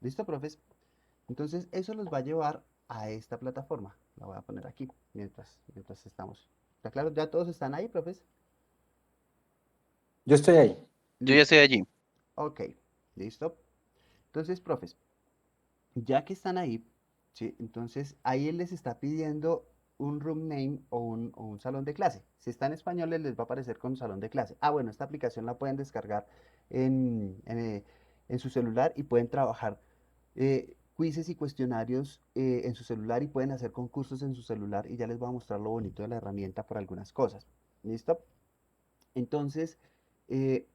¿Listo, profes? Entonces, eso los va a llevar a esta plataforma. La voy a poner aquí mientras estamos. ¿Está claro? ¿Ya todos están ahí, profes? Yo estoy ahí. Yo ya Listo. estoy allí. Ok, listo. Entonces, profes, Ya que están ahí, ¿sí? Entonces ahí él les está pidiendo un room name o un salón de clase. Si está en español, les va a aparecer con salón de clase. Ah, bueno, esta aplicación la pueden descargar en su celular y pueden trabajar quizzes y cuestionarios en su celular y pueden hacer concursos en su celular y ya les voy a mostrar lo bonito de la herramienta por algunas cosas. ¿Listo? Entonces, eh,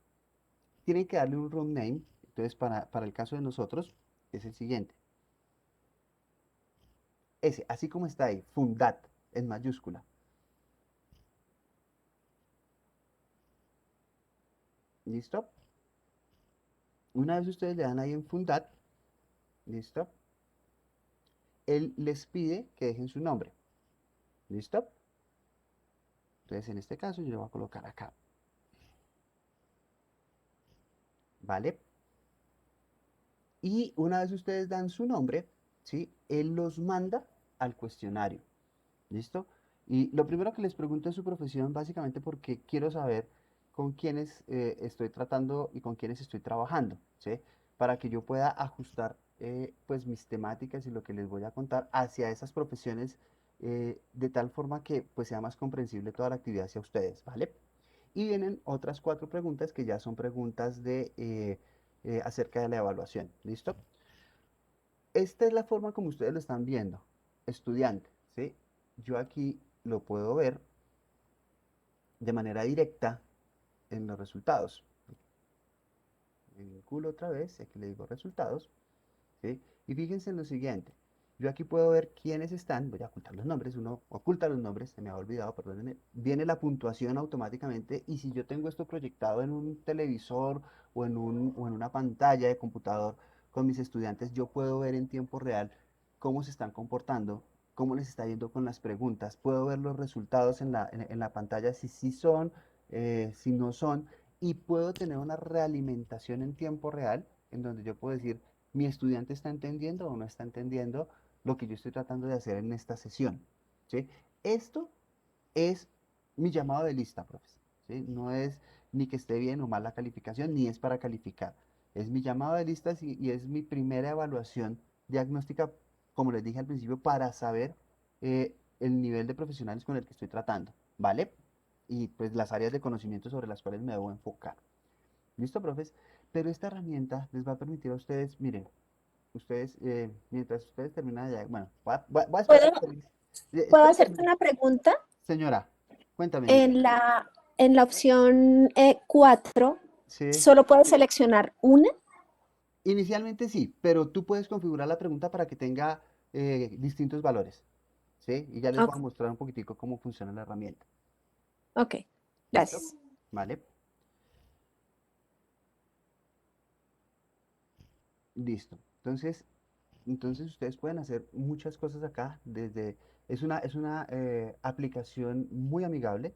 tienen que darle un room name. Entonces, para el caso de nosotros, es el siguiente. Ese, así como está ahí, Fundat, en mayúscula. ¿Listo? Una vez ustedes le dan ahí en Fundat, ¿listo? Él les pide que dejen su nombre. ¿Listo? Entonces, en este caso, yo le voy a colocar acá. ¿Vale? Y una vez ustedes dan su nombre, ¿sí? Él los manda al cuestionario. ¿Listo? Y lo primero que les pregunto es su profesión, básicamente porque quiero saber con quiénes estoy tratando y con quiénes estoy trabajando, ¿sí? Para que yo pueda ajustar pues mis temáticas y lo que les voy a contar hacia esas profesiones de tal forma que pues sea más comprensible toda la actividad hacia ustedes, ¿vale? Y vienen otras 4 preguntas que ya son preguntas de acerca de la evaluación, ¿listo? Esta es la forma como ustedes lo están viendo, estudiante, ¿sí? Yo aquí lo puedo ver de manera directa en los resultados. Me vinculo otra vez, aquí le digo resultados, ¿sí? Y fíjense en lo siguiente. Yo aquí puedo ver quiénes están, voy a ocultar los nombres, uno oculta los nombres, se me ha olvidado, perdónenme. Viene la puntuación automáticamente y si yo tengo esto proyectado en un televisor o en una pantalla de computador con mis estudiantes, yo puedo ver en tiempo real cómo se están comportando, cómo les está yendo con las preguntas, puedo ver los resultados en la pantalla, si sí son, si no son, y puedo tener una realimentación en tiempo real en donde yo puedo decir, mi estudiante está entendiendo o no está entendiendo lo que yo estoy tratando de hacer en esta sesión, ¿sí? Esto es mi llamado de lista, profes, ¿sí? No es ni que esté bien o mal la calificación, ni es para calificar. Es mi llamado de listas y es mi primera evaluación diagnóstica, como les dije al principio, para saber el nivel de profesionales con el que estoy tratando, ¿vale? Y pues las áreas de conocimiento sobre las cuales me debo enfocar. ¿Listo, profes? Pero esta herramienta les va a permitir a ustedes, miren, ustedes, mientras ustedes terminan ya, bueno, voy a esperar a ¿Puedo, que termine. puedo Espere, hacerte una pregunta? señora, cuéntame, niña. En la opción 4, Sí, ¿solo puedes seleccionar una? inicialmente sí, pero tú puedes configurar la pregunta para que tenga distintos valores, ¿sí? Y ya les voy a Ok, mostrar un poquitico cómo funciona la herramienta. ok, ¿Listo? gracias. Vale, listo. Entonces ustedes pueden hacer muchas cosas acá es una aplicación muy amigable.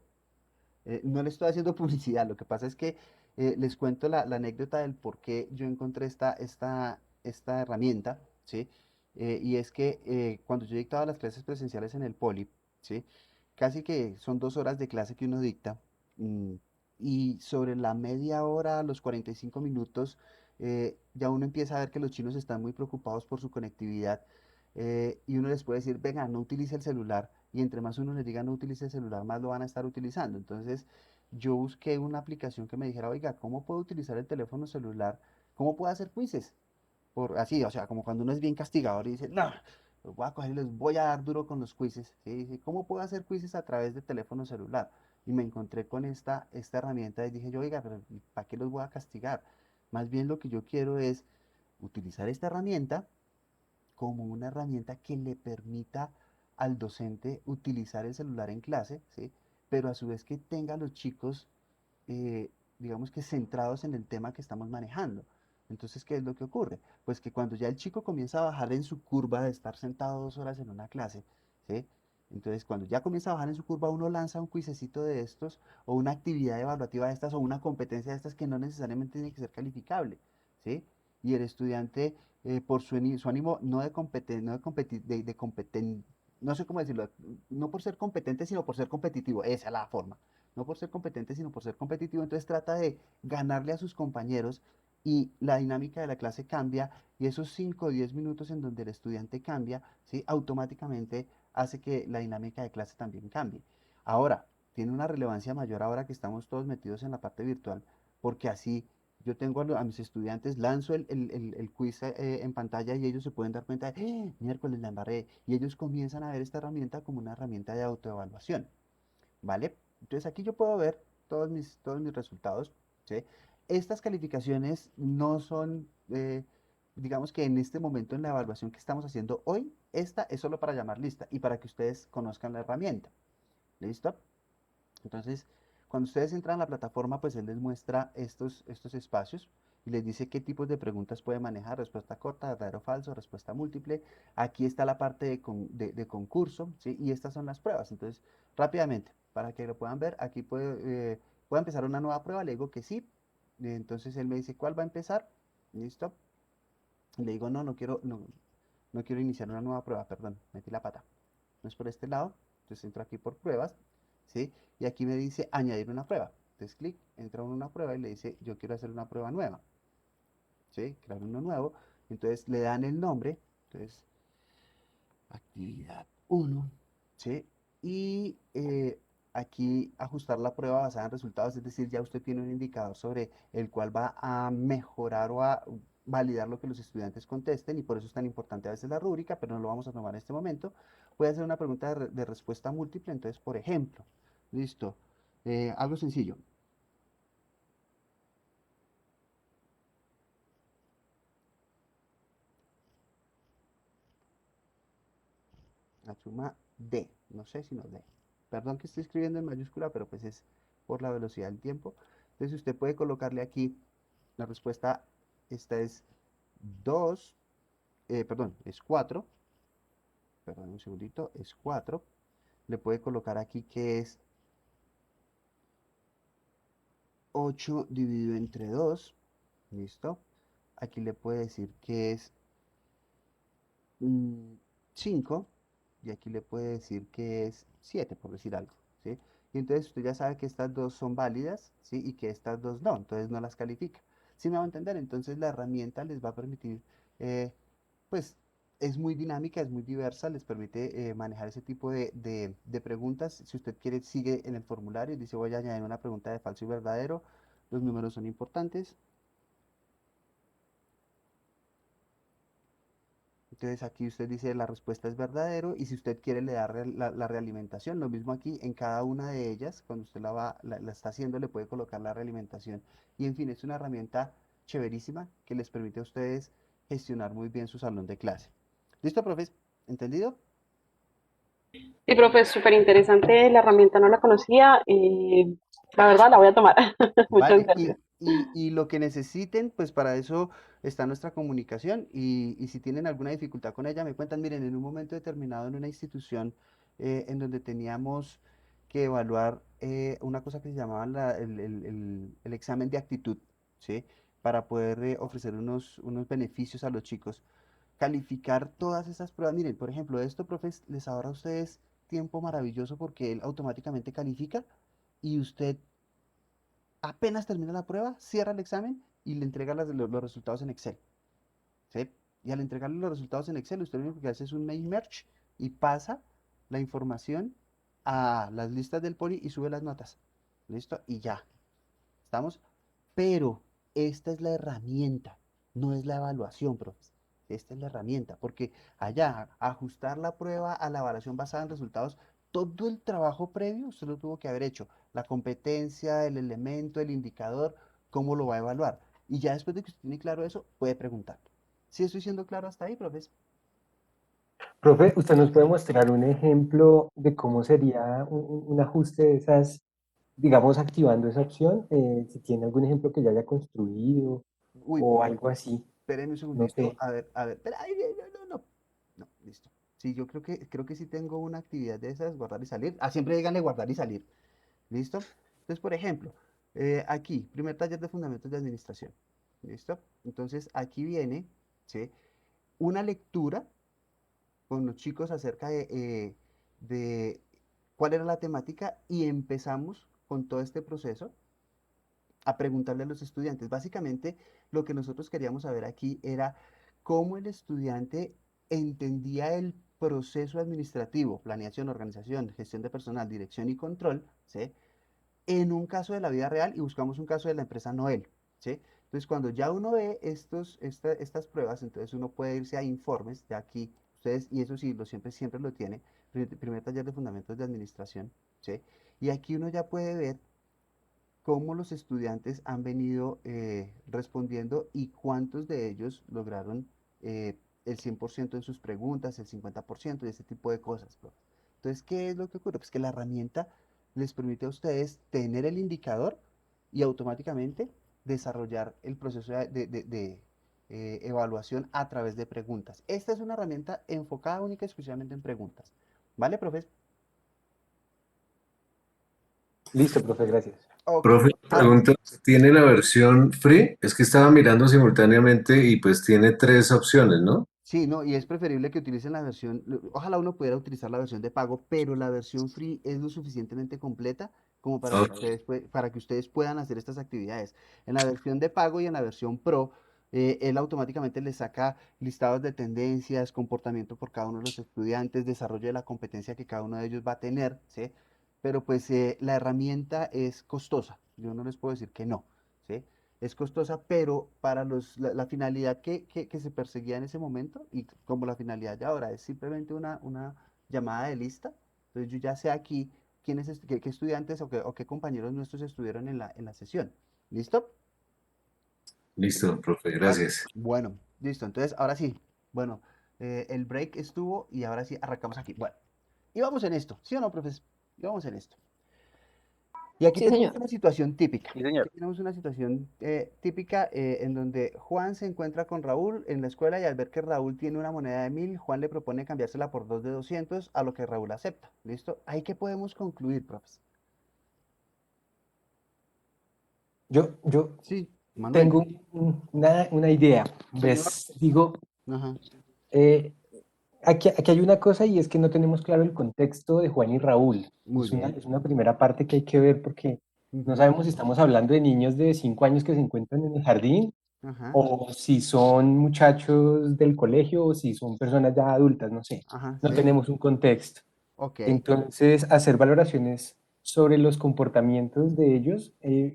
No le estoy haciendo publicidad, lo que pasa es que les cuento la anécdota del por qué yo encontré esta herramienta, ¿sí? Y es que cuando yo dictaba las clases presenciales en el Poli, ¿sí? Casi que son 2 horas de clase que uno dicta, mm, y sobre la media hora, los 45 minutos, ya uno empieza a ver que los chinos están muy preocupados por su conectividad, y uno les puede decir, venga, no utilice el celular, y entre más uno les diga no utilice el celular, más lo van a estar utilizando. Entonces, yo busqué una aplicación que me dijera, oiga, ¿cómo puedo utilizar el teléfono celular? ¿Cómo puedo hacer quizzes? Así, o sea, como cuando uno es bien castigador y dice, no, los voy a coger y les voy a dar duro con los quizzes. ¿Sí? Dice, ¿cómo puedo hacer quizzes a través de teléfono celular? Y me encontré con esta herramienta y dije yo, oiga, pero ¿para qué los voy a castigar? Más bien lo que yo quiero es utilizar esta herramienta como una herramienta que le permita al docente utilizar el celular en clase, ¿sí? Pero a su vez que tenga a los chicos, digamos que centrados en el tema que estamos manejando. Entonces, ¿qué es lo que ocurre? Pues que cuando ya el chico comienza a bajar en su curva de estar sentado 2 horas en una clase, ¿sí? Entonces, cuando ya comienza a bajar en su curva, uno lanza un cuisecito de estos, o una actividad evaluativa de estas, o una competencia de estas que no necesariamente tiene que ser calificable, ¿sí? Y el estudiante por su ánimo no de competir, no de competir, no sé cómo decirlo, no por ser competente, sino por ser competitivo, esa es la forma, no por ser competente, sino por ser competitivo, entonces trata de ganarle a sus compañeros y la dinámica de la clase cambia y esos 5 o 10 minutos en donde el estudiante cambia, ¿sí? Automáticamente hace que la dinámica de clase también cambie. Ahora, tiene una relevancia mayor ahora que estamos todos metidos en la parte virtual, porque así yo tengo a mis estudiantes, lanzo el quiz en pantalla y ellos se pueden dar cuenta de, miércoles la embarré, y ellos comienzan a ver esta herramienta como una herramienta de autoevaluación, ¿vale? Entonces aquí yo puedo ver todos mis resultados, ¿sí? Estas calificaciones no son, digamos que en este momento en la evaluación que estamos haciendo hoy, esta es solo para llamar lista y para que ustedes conozcan la herramienta, ¿listo? Entonces, cuando ustedes entran a la plataforma, pues él les muestra estos espacios y les dice qué tipos de preguntas puede manejar, respuesta corta, verdadero o falso, respuesta múltiple. Aquí está la parte de concurso, ¿sí? Y estas son las pruebas. Entonces, rápidamente, para que lo puedan ver, aquí puede empezar una nueva prueba, le digo que sí. Entonces él me dice, ¿cuál va a empezar? ¿Listo? Le digo, no, no quiero iniciar una nueva prueba, perdón, metí la pata. No es por este lado, entonces entro aquí por pruebas, ¿sí? Y aquí me dice añadir una prueba. Entonces clic, entra en una prueba y le dice yo quiero hacer una prueba nueva, ¿sí? Crear uno nuevo. Entonces le dan el nombre, entonces actividad uno, ¿sí? Y aquí ajustar la prueba basada en resultados, es decir, ya usted tiene un indicador sobre el cual va a mejorar o a validar lo que los estudiantes contesten y por eso es tan importante a veces la rúbrica, pero no lo vamos a tomar en este momento. Puede hacer una pregunta de respuesta múltiple, entonces, por ejemplo, listo, algo sencillo. La suma D, no sé si no D. Perdón que estoy escribiendo en mayúscula, pero pues es por la velocidad del tiempo. Entonces usted puede colocarle aquí la respuesta, esta es 2, perdón, es 4, perdón un segundito, es 4. Le puede colocar aquí que es 8 dividido entre 2, listo. Aquí le puede decir que es 5 y aquí le puede decir que es 7 por decir algo, ¿sí? Y entonces usted ya sabe que estas dos son válidas, ¿sí? Y que estas dos no, entonces no las califica. ¿Sí me va a entender? Entonces la herramienta les va a permitir, pues es muy dinámica, es muy diversa, les permite manejar ese tipo de preguntas. Si usted quiere, sigue en el formulario y dice voy a añadir una pregunta de falso y verdadero. Los números son importantes. Entonces aquí usted dice la respuesta es verdadero y si usted quiere le da la realimentación. Lo mismo aquí en cada una de ellas, cuando usted la está haciendo le puede colocar la realimentación. Y en fin, es una herramienta chéverísima que les permite a ustedes gestionar muy bien su salón de clase. ¿Listo, profes? ¿Entendido? Sí, profe, súper interesante la herramienta, no la conocía. La verdad, la voy a tomar. Muchas Vale, gracias. y lo que necesiten, pues para eso está nuestra comunicación y si tienen alguna dificultad con ella, me cuentan, miren, en un momento determinado en una institución en donde teníamos que evaluar una cosa que se llamaba el examen de actitud, ¿sí? Para poder ofrecer unos beneficios a los chicos. Calificar todas esas pruebas, miren, por ejemplo, esto, profes, les ahorra a ustedes tiempo maravilloso porque él automáticamente califica y usted apenas termina la prueba, cierra el examen y le entrega los resultados en Excel, ¿sí? Y al entregarle los resultados en Excel, usted lo único que hace es un mail merge y pasa la información a las listas del poli y sube las notas. ¿Listo? Y ya. ¿Estamos? Pero esta es la herramienta, no es la evaluación, profes. Esta es la herramienta, porque allá, ajustar la prueba a la evaluación basada en resultados, todo el trabajo previo usted lo tuvo que haber hecho. La competencia, el elemento, el indicador, cómo lo va a evaluar. Y ya después de que usted tiene claro eso, puede preguntar. ¿Sí estoy siendo claro hasta ahí, profes? Profe, ¿usted nos puede mostrar un ejemplo de cómo sería un ajuste de esas, digamos, activando esa opción? Si tiene algún ejemplo que ya haya construido Uy, o algo así, espérenme un no segundito, sé. a ver, espera, ay, no, listo. Sí, yo creo que sí tengo una actividad de esas, guardar y salir. Ah, siempre díganle guardar y salir. ¿Listo? Entonces, por ejemplo, aquí, primer taller de fundamentos de administración. ¿Listo? Entonces, aquí viene, ¿sí? Una lectura con los chicos acerca de cuál era la temática y empezamos con todo este proceso a preguntarle a los estudiantes. Básicamente, lo que nosotros queríamos saber aquí era cómo el estudiante entendía el proceso administrativo, planeación, organización, gestión de personal, dirección y control, ¿sí? En un caso de la vida real y buscamos un caso de la empresa Noel, ¿sí? Entonces, cuando ya uno ve estas pruebas, entonces uno puede irse a informes, de aquí, ustedes, y eso sí, siempre lo tiene, primer taller de fundamentos de administración, ¿sí? Y aquí uno ya puede ver cómo los estudiantes han venido respondiendo y cuántos de ellos lograron el 100% en sus preguntas, el 50% y ese tipo de cosas, profe. Entonces, ¿qué es lo que ocurre? Pues que la herramienta les permite a ustedes tener el indicador y automáticamente desarrollar el proceso de evaluación a través de preguntas. Esta es una herramienta enfocada única y exclusivamente en preguntas. ¿Vale, profe? Listo, profe, gracias. Ok. Profe, Ahora, pregunta, ¿tiene la versión free? Es que estaba mirando simultáneamente y pues tiene tres opciones, ¿no? sí, no, y es preferible que utilicen la versión, ojalá uno pudiera utilizar la versión de pago, pero la versión free es lo suficientemente completa como para que Ok. ustedes puedan hacer estas actividades. En la versión de pago y en la versión pro, él automáticamente les saca listados de tendencias, comportamiento por cada uno de los estudiantes, desarrollo de la competencia que cada uno de ellos va a tener, ¿sí? Pero pues la herramienta es costosa, yo no les puedo decir que no, ¿sí? Es costosa, pero para la finalidad que se perseguía en ese momento, y como la finalidad de ahora es simplemente una llamada de lista, entonces yo ya sé aquí qué estudiantes o qué compañeros nuestros estuvieron en la sesión. ¿Listo? Listo, profe, Vale. gracias. Bueno, listo. Entonces, ahora sí. Bueno, el break estuvo y ahora sí arrancamos aquí. Bueno, y vamos en esto, ¿sí o no, profesor? Y vamos en esto. Y aquí Sí, tenemos señor. una situación típica. Sí, Aquí señor. tenemos una situación típica en donde Juan se encuentra con Raúl en la escuela y al ver que Raúl tiene una moneda de 1000, Juan le propone cambiársela por dos de 200, a lo que Raúl acepta. ¿Listo? Ahí que podemos concluir, profes. Yo Sí, Manuel. tengo una idea. Señor. ¿Ves? Digo, Ajá. eh, aquí hay una cosa y es que no tenemos claro el contexto de Juan y Raúl. Muy bien. Es una primera parte que hay que ver porque no Ujú. sabemos si estamos hablando de niños de 5 años que se encuentran en el jardín Ajá. o si son muchachos del colegio o si son personas ya adultas, no sé. Ajá. No Sí. tenemos un contexto. Ok. Entonces, hacer valoraciones sobre los comportamientos de ellos,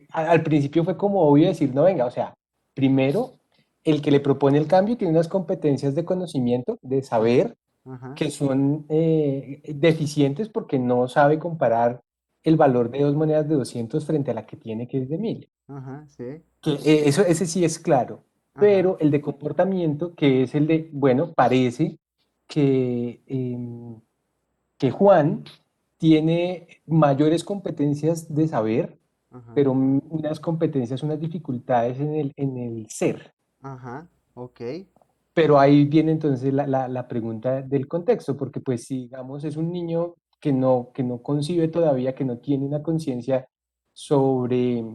al principio fue como obvio decir, no, venga, o sea, primero, el que le propone el cambio tiene unas competencias de conocimiento, de saber, Ajá. que son deficientes porque no sabe comparar el valor de dos monedas de 200 frente a la que tiene que es de 1000. Ajá. Sí. Ese sí es claro, Ajá. pero el de comportamiento, que es el de, bueno, parece que, que Juan tiene mayores competencias de saber, Ajá. pero unas competencias, unas dificultades en el ser. Ajá. Ok. Pero ahí viene entonces la pregunta del contexto, porque pues si digamos es un niño que no concibe todavía, que no tiene una conciencia sobre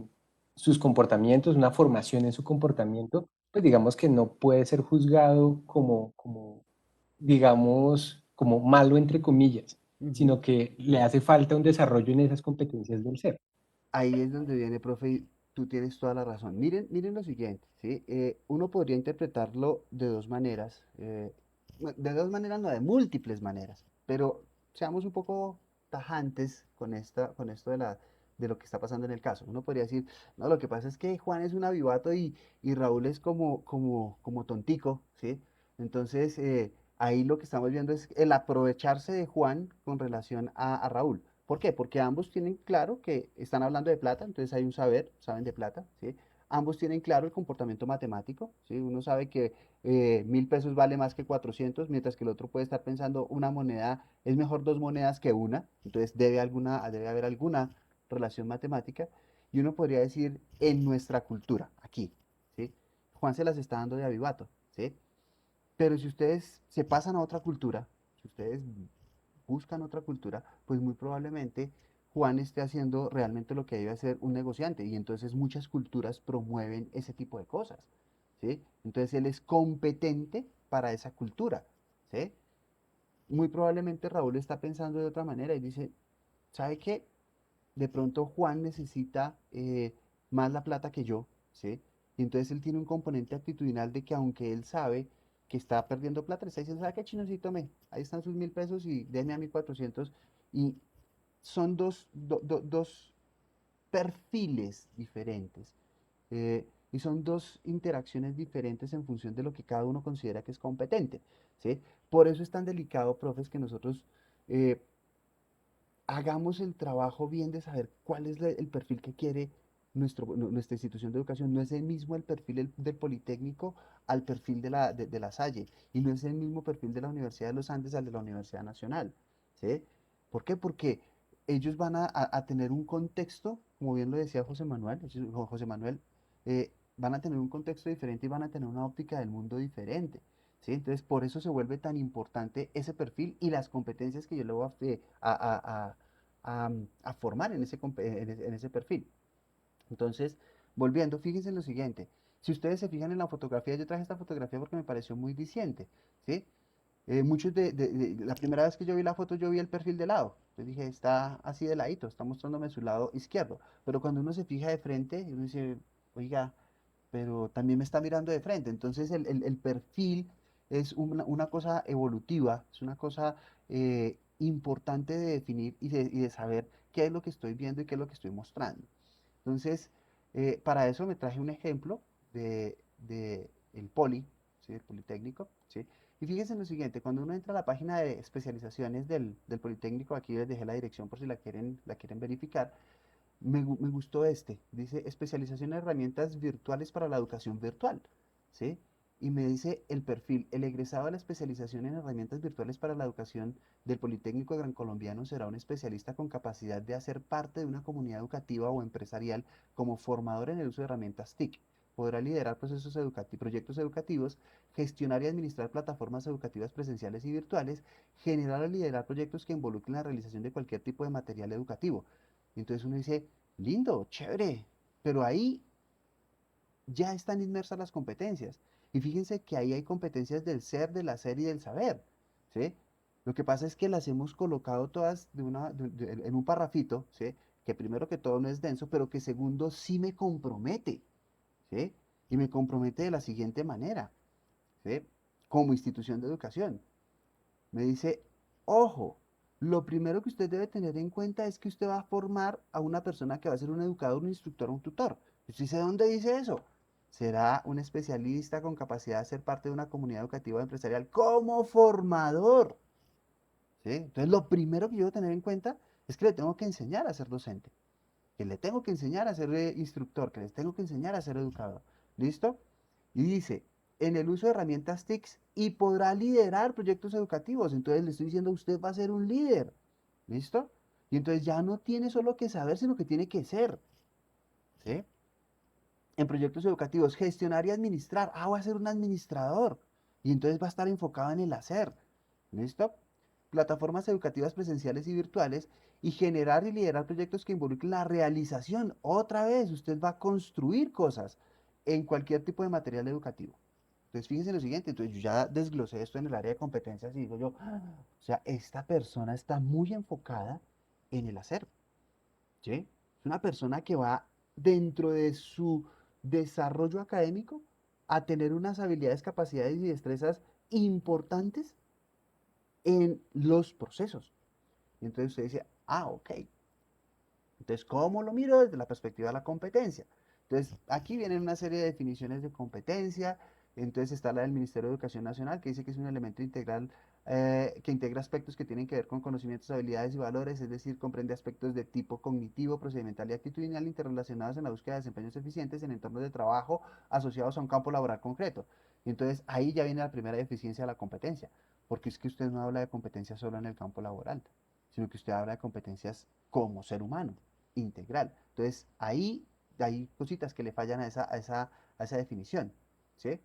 sus comportamientos, una formación en su comportamiento, pues digamos que no puede ser juzgado como digamos, como malo entre comillas, Ujú. sino que le hace falta un desarrollo en esas competencias del ser. Ahí es donde viene, profe, y tú tienes toda la razón. Miren lo siguiente, ¿sí? Uno podría interpretarlo de dos maneras, de dos maneras, no, de múltiples maneras, pero seamos un poco tajantes con esto de lo que está pasando en el caso. Uno podría decir, no, lo que pasa es que Juan es un avivato y Raúl es como tontico, ¿sí? Entonces, ahí lo que estamos viendo es el aprovecharse de Juan con relación a Raúl. ¿Por qué? Porque ambos tienen claro que están hablando de plata, entonces hay un saber, saben de plata, ¿sí? Ambos tienen claro el comportamiento matemático, ¿sí? Uno sabe que 1000 pesos vale más que 400, mientras que el otro puede estar pensando una moneda, es mejor dos monedas que una, entonces debe haber alguna relación matemática, y uno podría decir en nuestra cultura, aquí, ¿sí? Juan se las está dando de avivato, ¿sí? Pero si ustedes se pasan a otra cultura, si ustedes buscan otra cultura, pues muy probablemente Juan esté haciendo realmente lo que debe hacer un negociante. Y entonces muchas culturas promueven ese tipo de cosas, ¿sí? Entonces él es competente para esa cultura, ¿sí? Muy probablemente Raúl está pensando de otra manera y dice, ¿sabe qué? De pronto Juan necesita más la plata que yo, ¿sí? Y entonces él tiene un componente actitudinal de que aunque él sabe que está perdiendo plata, le está diciendo, ¿sabe qué, chino? Sí, tome, ahí están sus 1.000 pesos y déme a mí 400. Y son dos perfiles diferentes. Y son dos interacciones diferentes en función de lo que cada uno considera que es competente, ¿sí? Por eso es tan delicado, profes, que nosotros eh, hagamos el trabajo bien de saber cuál es el perfil que quiere nuestra institución de educación. No es el mismo el perfil del Politécnico al perfil de la Salle, y no es el mismo perfil de la Universidad de los Andes al de la Universidad Nacional, ¿sí? ¿Por qué? Porque ellos van a tener un contexto, como bien lo decía José Manuel, José Manuel, van a tener un contexto diferente y van a tener una óptica del mundo diferente. ¿Sí? Entonces, por eso se vuelve tan importante ese perfil y las competencias que yo le voy a formar en en ese perfil. Entonces, volviendo, fíjense en lo siguiente. Si ustedes se fijan en la fotografía, yo traje esta fotografía porque me pareció muy diciente, ¿sí? Muchos la primera vez que yo vi la foto, yo vi el perfil de lado. Yo dije, está así de ladito, está mostrándome su lado izquierdo. Pero cuando uno se fija de frente, uno dice, oiga, pero también me está mirando de frente. Entonces el perfil es una cosa evolutiva, es una cosa importante de definir y de saber qué es lo que estoy viendo y qué es lo que estoy mostrando. Entonces, para eso me traje un ejemplo de el Poli, ¿sí? El Politécnico, ¿sí? Y fíjense en lo siguiente, cuando uno entra a la página de especializaciones del Politécnico, aquí les dejé la dirección por si la quieren verificar. Me gustó este. Dice especialización en herramientas virtuales para la educación virtual. ¿Sí? Y me dice el perfil, el egresado de la especialización en herramientas virtuales para la educación del Politécnico Gran Colombiano será un especialista con capacidad de hacer parte de una comunidad educativa o empresarial como formador en el uso de herramientas TIC. Podrá liderar procesos proyectos educativos, gestionar y administrar plataformas educativas presenciales y virtuales, generar o liderar proyectos que involucren la realización de cualquier tipo de material educativo. Y entonces uno dice, lindo, chévere, pero ahí ya están inmersas las competencias. Y fíjense que ahí hay competencias del ser, del hacer y del saber, ¿sí? Lo que pasa es que las hemos colocado todas en un parrafito, ¿sí? Que primero que todo no es denso, pero que segundo sí me compromete, ¿sí? Y me compromete de la siguiente manera, ¿sí? Como institución de educación. Me dice, ojo, lo primero que usted debe tener en cuenta es que usted va a formar a una persona que va a ser un educador, un instructor o un tutor. ¿Usted dice dónde dice eso? Será un especialista con capacidad de ser parte de una comunidad educativa o empresarial como formador. ¿Sí? Entonces, lo primero que yo debo tener en cuenta es que le tengo que enseñar a ser docente, que le tengo que enseñar a ser instructor, que les tengo que enseñar a ser educador. ¿Listo? Y dice, en el uso de herramientas TICs y podrá liderar proyectos educativos. Entonces le estoy diciendo, usted va a ser un líder. ¿Listo? Y entonces ya no tiene solo que saber, sino que tiene que ser. ¿Sí? En proyectos educativos, gestionar y administrar. Ah, voy a ser un administrador. Y entonces va a estar enfocado en el hacer. ¿Listo? Plataformas educativas presenciales y virtuales y generar y liderar proyectos que involucren la realización. Otra vez, usted va a construir cosas en cualquier tipo de material educativo. Entonces, fíjense lo siguiente, entonces yo ya desglosé esto en el área de competencias y digo yo, "Ah, o sea, esta persona está muy enfocada en el hacer, ¿sí? Es una persona que va dentro de su desarrollo académico a tener unas habilidades, capacidades y destrezas importantes en los procesos. Y entonces usted dice, ah, ok. Entonces, ¿cómo lo miro? Desde la perspectiva de la competencia. Entonces, aquí vienen una serie de definiciones de competencia. Entonces está la del Ministerio de Educación Nacional, que dice que es un elemento integral que integra aspectos que tienen que ver con conocimientos, habilidades y valores, es decir, comprende aspectos de tipo cognitivo, procedimental y actitudinal interrelacionados en la búsqueda de desempeños eficientes en entornos de trabajo asociados a un campo laboral concreto. Y entonces ahí ya viene la primera deficiencia de la competencia, porque es que usted no habla de competencias solo en el campo laboral, sino que usted habla de competencias como ser humano integral. Entonces, ahí hay cositas que le fallan a esa definición, ¿sí?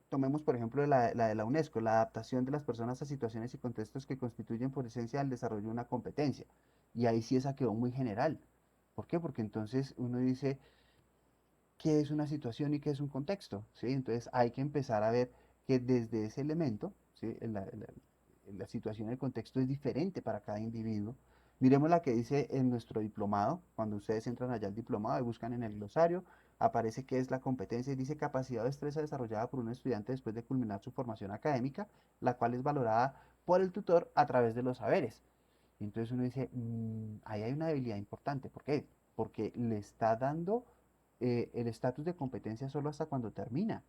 Tomemos, por ejemplo, la de la UNESCO, la adaptación de las personas a situaciones y contextos que constituyen por esencia el desarrollo de una competencia. Y ahí sí esa quedó muy general. ¿Por qué? Porque entonces uno dice qué es una situación y qué es un contexto, ¿sí? Entonces hay que empezar a ver que desde ese elemento, ¿sí? La situación, el contexto es diferente para cada individuo. Miremos la que dice en nuestro diplomado. Cuando ustedes entran allá al diplomado y buscan en el glosario, aparece que es la competencia y dice capacidad o destreza desarrollada por un estudiante después de culminar su formación académica, la cual es valorada por el tutor a través de los saberes. Y entonces uno dice, ahí hay una debilidad importante. ¿Por qué? Porque le está dando el estatus de competencia solo hasta cuando termina.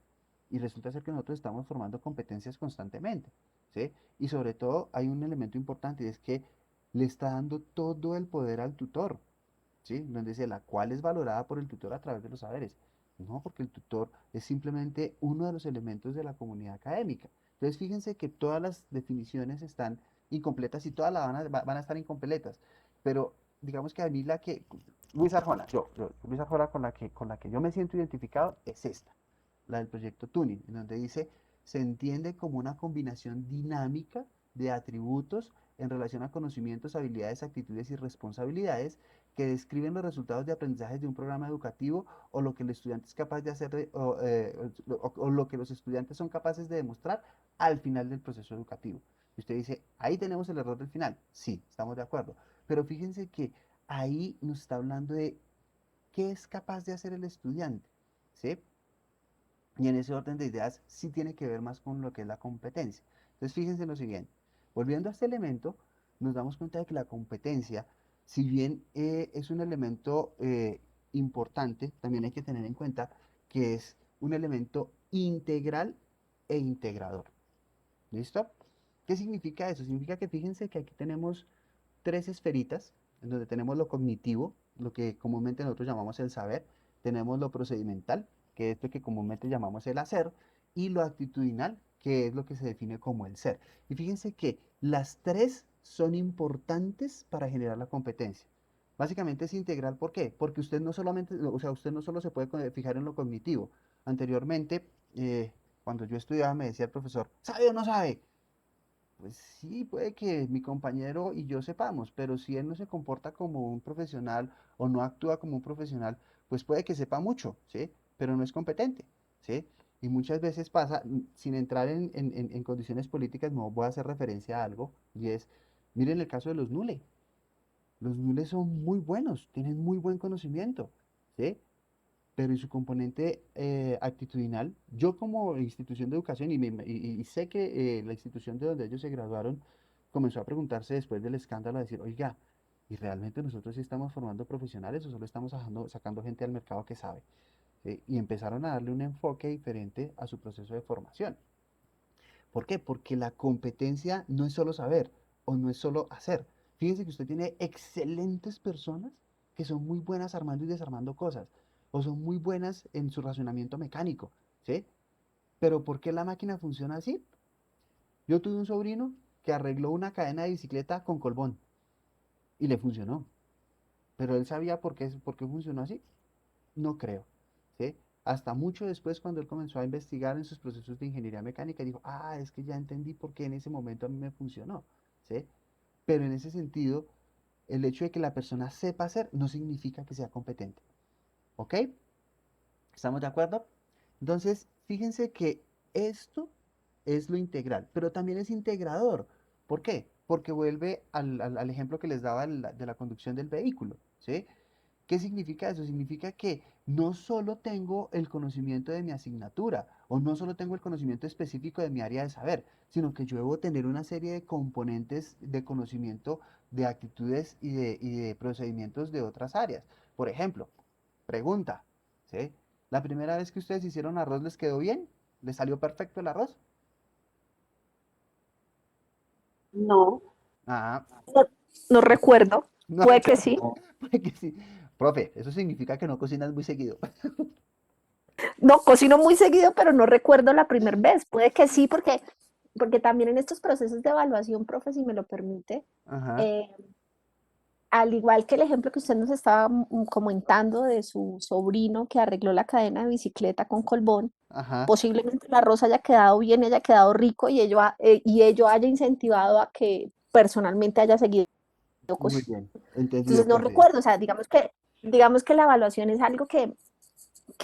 Y resulta ser que nosotros estamos formando competencias constantemente, ¿sí? Y sobre todo hay un elemento importante y es que le está dando todo el poder al tutor, ¿sí? Donde dice la cual es valorada por el tutor a través de los saberes. No, porque el tutor es simplemente uno de los elementos de la comunidad académica. Entonces, fíjense que todas las definiciones están incompletas y todas van a estar incompletas. Pero digamos que a mí Luis Arjona, Luis Arjona con la que yo me siento identificado es esta, la del proyecto Tuning, en donde dice, se entiende como una combinación dinámica de atributos en relación a conocimientos, habilidades, actitudes y responsabilidades que describen los resultados de aprendizaje de un programa educativo o lo que el estudiante es capaz de hacer o lo que los estudiantes son capaces de demostrar al final del proceso educativo. Y usted dice, ahí tenemos el error del final. Sí, estamos de acuerdo. Pero fíjense que ahí nos está hablando de qué es capaz de hacer el estudiante, ¿sí? Y en ese orden de ideas sí tiene que ver más con lo que es la competencia. Entonces fíjense en lo siguiente, volviendo a este elemento, nos damos cuenta de que la competencia, si bien es un elemento importante, también hay que tener en cuenta que es un elemento integral e integrador. ¿Listo? ¿Qué significa eso? Significa que fíjense que aquí tenemos tres esferitas, en donde tenemos lo cognitivo, lo que comúnmente nosotros llamamos el saber, tenemos lo procedimental, que es lo que comúnmente llamamos el hacer, y lo actitudinal, que es lo que se define como el ser. Y fíjense que las tres son importantes para generar la competencia. Básicamente es integral, ¿por qué? Porque usted no solamente, o sea, usted no solo se puede fijar en lo cognitivo. Anteriormente, cuando yo estudiaba, me decía el profesor, ¿sabe o no sabe? Pues sí, puede que mi compañero y yo sepamos, pero si él no se comporta como un profesional o no actúa como un profesional, pues puede que sepa mucho, ¿sí? Pero no es competente, ¿sí? Y muchas veces pasa, sin entrar en condiciones políticas, no voy a hacer referencia a algo, y es, miren el caso de los NULE. Los NULE son muy buenos, tienen muy buen conocimiento, ¿sí? Pero en su componente actitudinal, yo como institución de educación, y sé que la institución de donde ellos se graduaron comenzó a preguntarse después del escándalo, a decir, oiga, ¿y realmente nosotros sí estamos formando profesionales o solo estamos sacando gente al mercado que sabe? Y empezaron a darle un enfoque diferente a su proceso de formación. ¿Por qué? Porque la competencia no es solo saber o no es solo hacer. Fíjense que usted tiene excelentes personas que son muy buenas armando y desarmando cosas o son muy buenas en su razonamiento mecánico, ¿sí? Pero ¿por qué la máquina funciona así? Yo tuve un sobrino que arregló una cadena de bicicleta con colbón y le funcionó, pero él sabía por qué funcionó así. No creo, ¿sí? Hasta mucho después, cuando él comenzó a investigar en sus procesos de ingeniería mecánica, dijo, ah, es que ya entendí por qué en ese momento a mí me funcionó, ¿sí? Pero en ese sentido, el hecho de que la persona sepa hacer no significa que sea competente, ¿ok? ¿Estamos de acuerdo? Entonces, fíjense que esto es lo integral, pero también es integrador. ¿Por qué? Porque vuelve al ejemplo que les daba de la conducción del vehículo, ¿sí? ¿Qué significa eso? Significa que no solo tengo el conocimiento de mi asignatura o no solo tengo el conocimiento específico de mi área de saber, sino que yo debo tener una serie de componentes de conocimiento, de actitudes y de procedimientos de otras áreas. Por ejemplo, pregunta, ¿sí? ¿La primera vez que ustedes hicieron arroz les quedó bien? ¿Les salió perfecto el arroz? No, Ah, No, no recuerdo. no, Puede que sí. puede que sí. Profe, eso significa que no cocinas muy seguido. No, cocino muy seguido, pero no recuerdo la primera vez. Puede que sí, porque también en estos procesos de evaluación, profe, si me lo permite, Ajá, eh, al igual que el ejemplo que usted nos estaba comentando de su sobrino que arregló la cadena de bicicleta con colbón, ajá, posiblemente el arroz haya quedado bien, haya quedado rico y ello haya incentivado a que personalmente haya seguido muy cocinando. bien, entendido, Entonces no profe. recuerdo, o sea, digamos que la evaluación es algo que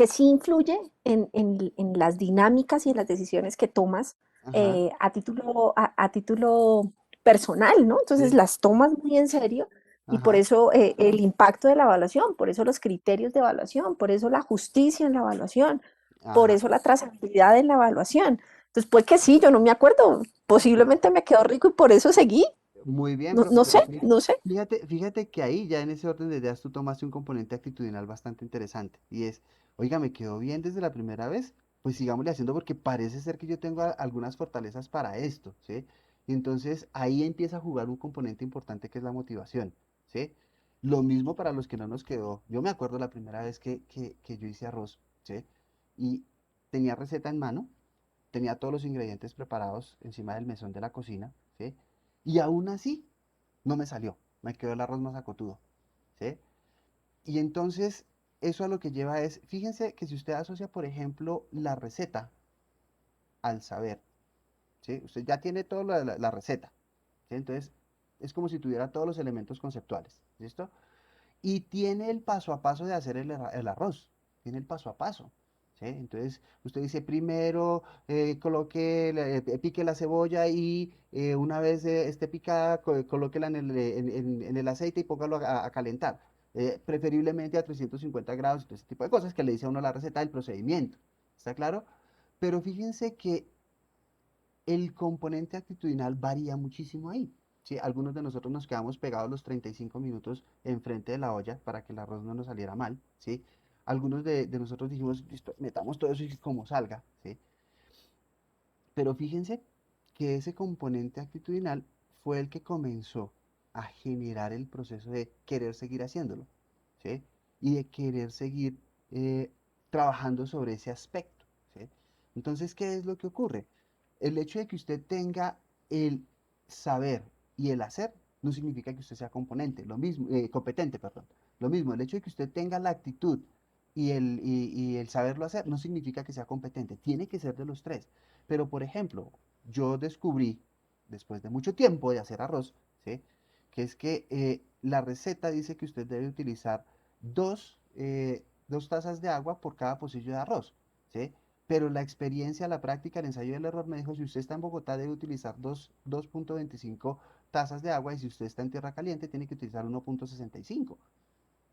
sí influye en las dinámicas y en las decisiones que tomas Ajá, a título personal, ¿no? Entonces sí, las tomas muy en serio, Y por Ajá, eso el impacto de la evaluación, por eso los criterios de evaluación, por eso la justicia en la evaluación, por ajá. eso la trazabilidad en la evaluación. Entonces, pues que sí, yo no me acuerdo, posiblemente me quedó rico y por eso seguí. Muy bien, No, profe, no pero sé, no sé. fíjate que ahí ya en ese orden de ideas tú tomaste un componente actitudinal bastante interesante y es, oiga, me quedó bien desde la primera vez, pues sigámosle haciendo porque parece ser que yo tengo algunas fortalezas para esto, ¿sí? Y entonces ahí empieza a jugar un componente importante que es la motivación, ¿sí? Lo mismo para los que no nos quedó. Yo me acuerdo la primera vez que yo hice arroz, ¿sí? Y tenía receta en mano, tenía todos los ingredientes preparados encima del mesón de la cocina, ¿sí? Y aún así no me salió, me quedó el arroz más acotudo, ¿sí? Y entonces eso a lo que lleva es, fíjense que si usted asocia, por ejemplo, la receta al saber, ¿sí? Usted ya tiene toda la receta, ¿sí? Entonces es como si tuviera todos los elementos conceptuales, ¿listo? Y tiene el paso a paso de hacer el arroz, tiene el paso a paso. ¿Sí? Entonces, usted dice primero pique la cebolla y una vez esté picada, colóquela en el aceite y póngalo a calentar. Preferiblemente a 350 grados y todo ese tipo de cosas que le dice a uno la receta del procedimiento. ¿Está claro? Pero fíjense que el componente actitudinal varía muchísimo ahí. ¿Sí? Algunos de nosotros nos quedamos pegados los 35 minutos enfrente de la olla para que el arroz no nos saliera mal. ¿Sí? Algunos de nosotros dijimos, listo, metamos todo eso y como salga. ¿Sí? Pero fíjense que ese componente actitudinal fue el que comenzó a generar el proceso de querer seguir haciéndolo. ¿Sí? Y de querer seguir eh, trabajando sobre ese aspecto. ¿Sí? Entonces, ¿qué es lo que ocurre? El hecho de que usted tenga el saber y el hacer no significa que usted sea competente, perdón. Lo mismo, el hecho de que usted tenga la actitud y el saberlo hacer no significa que sea competente. Tiene que ser de los tres. Pero, por ejemplo, yo descubrí, después de mucho tiempo de hacer arroz, ¿sí? Que es que la receta dice que usted debe utilizar dos tazas de agua por cada pocillo de arroz, ¿sí? Pero la experiencia, la práctica, el ensayo y el error me dijo, si usted está en Bogotá debe utilizar 2.25 tazas de agua y si usted está en tierra caliente tiene que utilizar 1.65,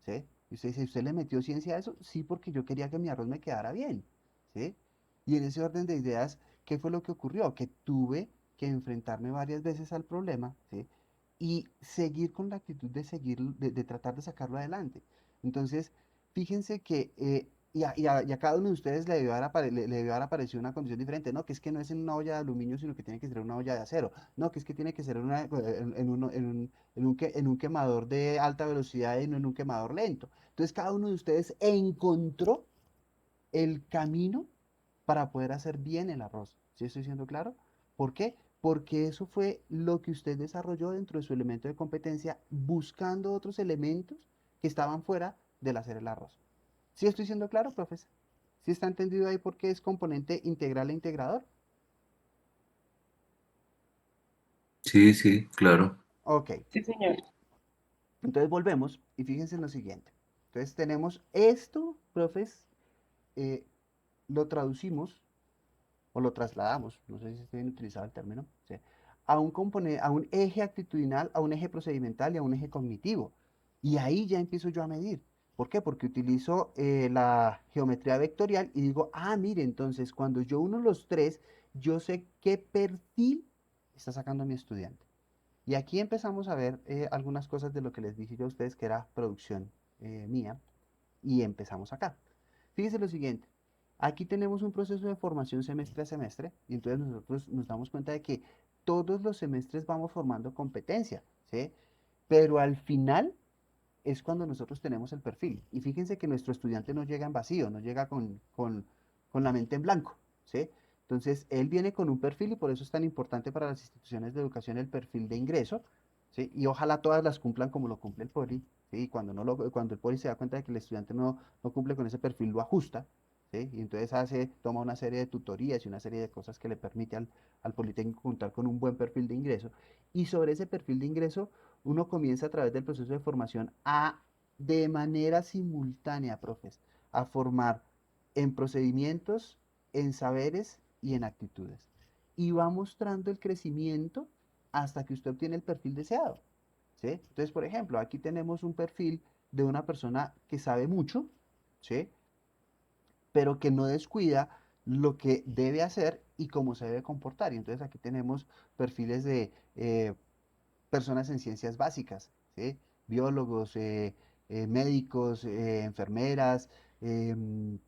¿sí? Y usted dice, ¿usted le metió ciencia a eso? Sí, porque yo quería que mi arroz me quedara bien, ¿sí? Y en ese orden de ideas, ¿qué fue lo que ocurrió? Que tuve que enfrentarme varias veces al problema, ¿sí? Y seguir con la actitud de seguir, de tratar de sacarlo adelante. Entonces, fíjense que, y a cada uno de ustedes le debió haber aparecido una condición diferente, ¿no? Que es que no es en una olla de aluminio, sino que tiene que ser una olla de acero, no, que es que tiene que ser en un quemador de alta velocidad y no en un quemador lento. Entonces, cada uno de ustedes encontró el camino para poder hacer bien el arroz. ¿Sí estoy siendo claro? ¿Por qué? Porque eso fue lo que usted desarrolló dentro de su elemento de competencia, buscando otros elementos que estaban fuera del hacer el arroz. ¿Sí estoy siendo claro, profesor? ¿Sí está entendido ahí por qué es componente integral e integrador? Sí, sí, claro. Ok, Sí, señor. entonces volvemos y fíjense en lo siguiente. Entonces tenemos esto, profes, eh, lo traducimos o lo trasladamos, no sé si está bien utilizado el término, ¿sí? A un eje actitudinal, a un eje procedimental y a un eje cognitivo. Y ahí ya empiezo yo a medir. ¿Por qué? Porque utilizo la geometría vectorial y digo, ah, mire, entonces cuando yo uno los tres, yo sé qué perfil está sacando mi estudiante. Y aquí empezamos a ver algunas cosas de lo que les dije yo a ustedes que era producción mía y empezamos acá. Fíjense lo siguiente, aquí tenemos un proceso de formación semestre a semestre y entonces nosotros nos damos cuenta de que todos los semestres vamos formando competencia, ¿sí? Pero al final es cuando nosotros tenemos el perfil. Y fíjense que nuestro estudiante no llega en vacío, no llega con la mente en blanco, ¿sí? Entonces, él viene con un perfil y por eso es tan importante para las instituciones de educación el perfil de ingreso, ¿sí? Y ojalá todas las cumplan como lo cumple el PORI, ¿sí? Y cuando el PORI se da cuenta de que el estudiante no cumple con ese perfil, lo ajusta, ¿sí? Y entonces toma una serie de tutorías y una serie de cosas que le permite al Politécnico contar con un buen perfil de ingreso. Y sobre ese perfil de ingreso, uno comienza a través del proceso de formación de manera simultánea, profes, a formar en procedimientos, en saberes y en actitudes. Y va mostrando el crecimiento hasta que usted obtiene el perfil deseado. ¿sí? Entonces, por ejemplo, aquí tenemos un perfil de una persona que sabe mucho, ¿sí? Pero que no descuida lo que debe hacer y cómo se debe comportar. Y entonces aquí tenemos perfiles de personas en ciencias básicas, ¿sí? Biólogos, médicos, enfermeras, em,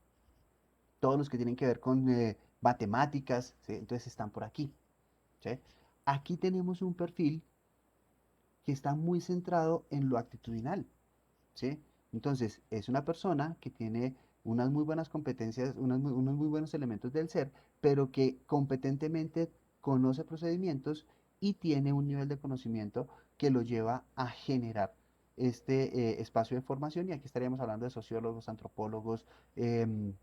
todos los que tienen que ver con matemáticas, ¿sí? Entonces están por aquí, ¿sí? Aquí tenemos un perfil que está muy centrado en lo actitudinal, ¿sí? Entonces, es una persona que tiene unas muy buenas competencias, unos muy buenos elementos del ser, pero que competentemente conoce procedimientos y tiene un nivel de conocimiento que lo lleva a generar este espacio de formación. Y aquí estaríamos hablando de sociólogos, antropólogos,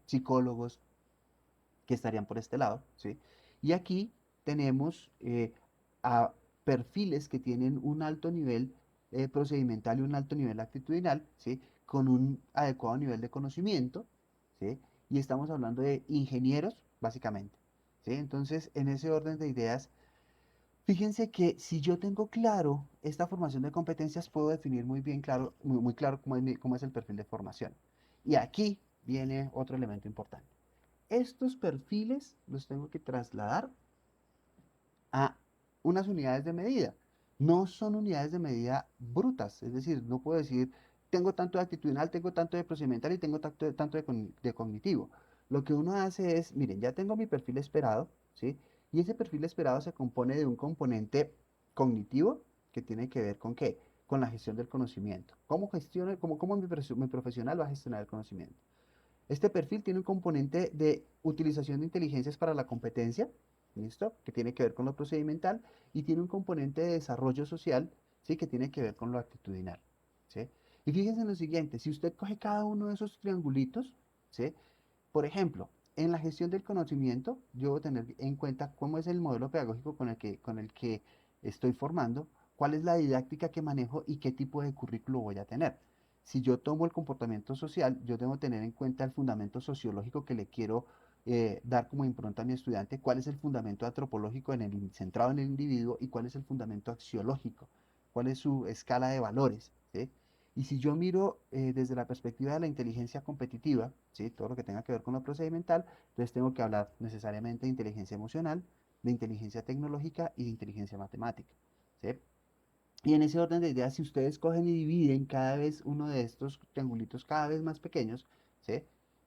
psicólogos, que estarían por este lado, ¿sí? Y aquí tenemos a perfiles que tienen un alto nivel procedimental y un alto nivel actitudinal, ¿sí? Con un adecuado nivel de conocimiento, ¿sí? Y estamos hablando de ingenieros, básicamente, ¿sí? Entonces, en ese orden de ideas, fíjense que si yo tengo claro esta formación de competencias, puedo definir muy bien claro, muy claro cómo es el perfil de formación. Y aquí viene otro elemento importante. Estos perfiles los tengo que trasladar a unas unidades de medida. No son unidades de medida brutas, es decir, no puedo decir, tengo tanto de actitudinal, tengo tanto de procedimental y tengo tanto de cognitivo. Lo que uno hace es, miren, ya tengo mi perfil esperado, ¿sí? Y ese perfil esperado se compone de un componente cognitivo que tiene que ver con qué, con la gestión del conocimiento. ¿Cómo gestiono, cómo mi profesional va a gestionar el conocimiento? Este perfil tiene un componente de utilización de inteligencias para la competencia, ¿listo? Que tiene que ver con lo procedimental, y tiene un componente de desarrollo social, ¿sí? Que tiene que ver con lo actitudinal, ¿sí? Y fíjense en lo siguiente, si usted coge cada uno de esos triangulitos, ¿sí? Por ejemplo, en la gestión del conocimiento, yo debo tener en cuenta cómo es el modelo pedagógico con el que estoy formando, cuál es la didáctica que manejo y qué tipo de currículo voy a tener. Si yo tomo el comportamiento social, yo debo tener en cuenta el fundamento sociológico que le quiero dar como impronta a mi estudiante, cuál es el fundamento antropológico centrado en el individuo y cuál es el fundamento axiológico, cuál es su escala de valores, ¿sí? Y si yo miro desde la perspectiva de la inteligencia competitiva, ¿sí? Todo lo que tenga que ver con lo procedimental, entonces tengo que hablar necesariamente de inteligencia emocional, de inteligencia tecnológica y de inteligencia matemática, ¿sí? Y en ese orden de ideas, si ustedes cogen y dividen cada vez uno de estos triangulitos cada vez más pequeños, ¿sí?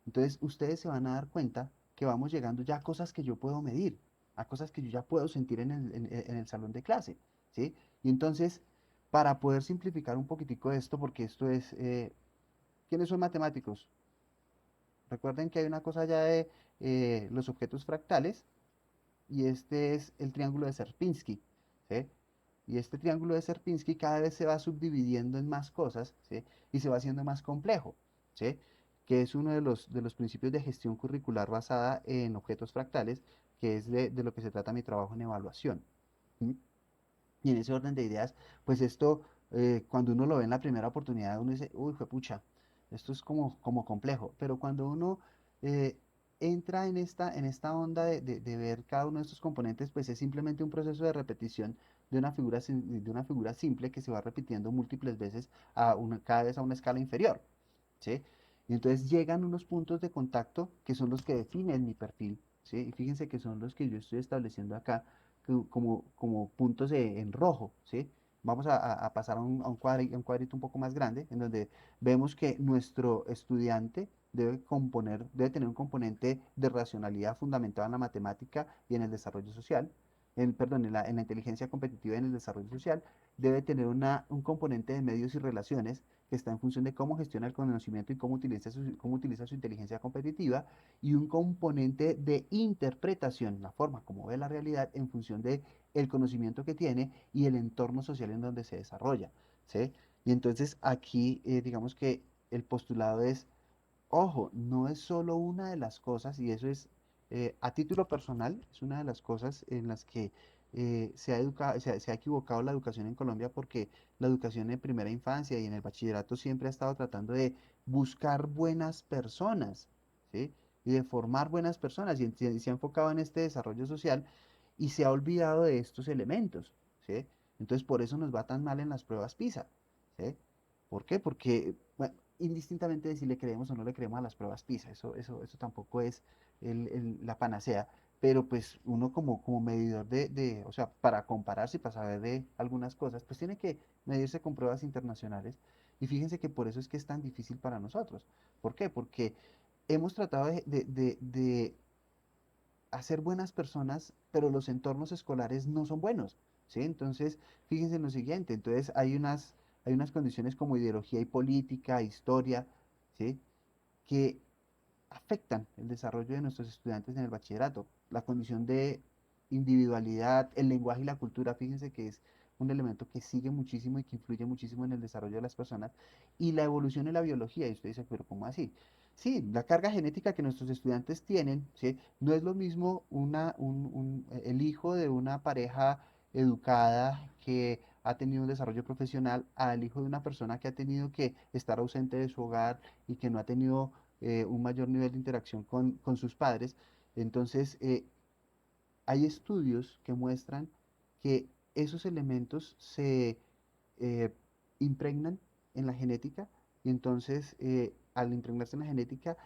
Entonces ustedes se van a dar cuenta que vamos llegando ya a cosas que yo puedo medir, a cosas que yo ya puedo sentir en el salón de clase, ¿sí? Y entonces, para poder simplificar un poquitico esto, porque esto es, ¿quiénes son matemáticos? Recuerden que hay una cosa ya de los objetos fractales, y este es el triángulo de Sierpinski, ¿sí? Y este triángulo de Sierpinski cada vez se va subdividiendo en más cosas, ¿sí? Y se va haciendo más complejo, ¿sí? Que es uno de los principios de gestión curricular basada en objetos fractales, que es de lo que se trata mi trabajo en evaluación. ¿Mm? Y en ese orden de ideas, pues esto, cuando uno lo ve en la primera oportunidad, uno dice, uy, pucha, esto es como complejo. Pero cuando uno eh, entra en esta onda de ver cada uno de estos componentes, pues es simplemente un proceso de repetición de una figura simple que se va repitiendo múltiples veces cada vez a una escala inferior, ¿sí? Y entonces llegan unos puntos de contacto que son los que definen mi perfil, ¿sí? Y fíjense que son los que yo estoy estableciendo acá como puntos en rojo, ¿sí? Vamos a pasar a un cuadrito un poco más grande, en donde vemos que nuestro estudiante debe tener un componente de racionalidad fundamentado en la matemática y en el desarrollo social, perdón, en la inteligencia competitiva y en el desarrollo social, debe tener un componente de medios y relaciones que está en función de cómo gestiona el conocimiento y cómo utiliza su inteligencia competitiva, y un componente de interpretación, la forma como ve la realidad en función de el conocimiento que tiene y el entorno social en donde se desarrolla, ¿sí? Y entonces aquí, digamos que el postulado es, ojo, no es solo una de las cosas, y eso es, a título personal, es una de las cosas en las que se ha equivocado la educación en Colombia, porque la educación en primera infancia y en el bachillerato siempre ha estado tratando de buscar buenas personas, ¿sí? Y de formar buenas personas, y se ha enfocado en este desarrollo social y se ha olvidado de estos elementos, ¿sí? Entonces, por eso nos va tan mal en las pruebas PISA, ¿sí? ¿Por qué? Porque, bueno, indistintamente de si le creemos o no le creemos a las pruebas PISA, eso tampoco es la panacea, pero pues uno como medidor o sea, para compararse y para saber de algunas cosas, pues tiene que medirse con pruebas internacionales. Y fíjense que por eso es que es tan difícil para nosotros. ¿Por qué? Porque hemos tratado de hacer buenas personas, pero los entornos escolares no son buenos, ¿sí? Entonces, fíjense en lo siguiente, entonces hay unas condiciones como ideología y política, historia, ¿sí? Que afectan el desarrollo de nuestros estudiantes en el bachillerato. La condición de individualidad, el lenguaje y la cultura, fíjense que es un elemento que sigue muchísimo y que influye muchísimo en el desarrollo de las personas. Y la evolución en la biología, y usted dice, pero ¿cómo así? Sí, la carga genética que nuestros estudiantes tienen, ¿sí? No es lo mismo el hijo de una pareja educada que ha tenido un desarrollo profesional al hijo de una persona que ha tenido que estar ausente de su hogar y que no ha tenido un mayor nivel de interacción con sus padres. Entonces, hay estudios que muestran que esos elementos se eh, impregnan en la genética y entonces al impregnarse en la genética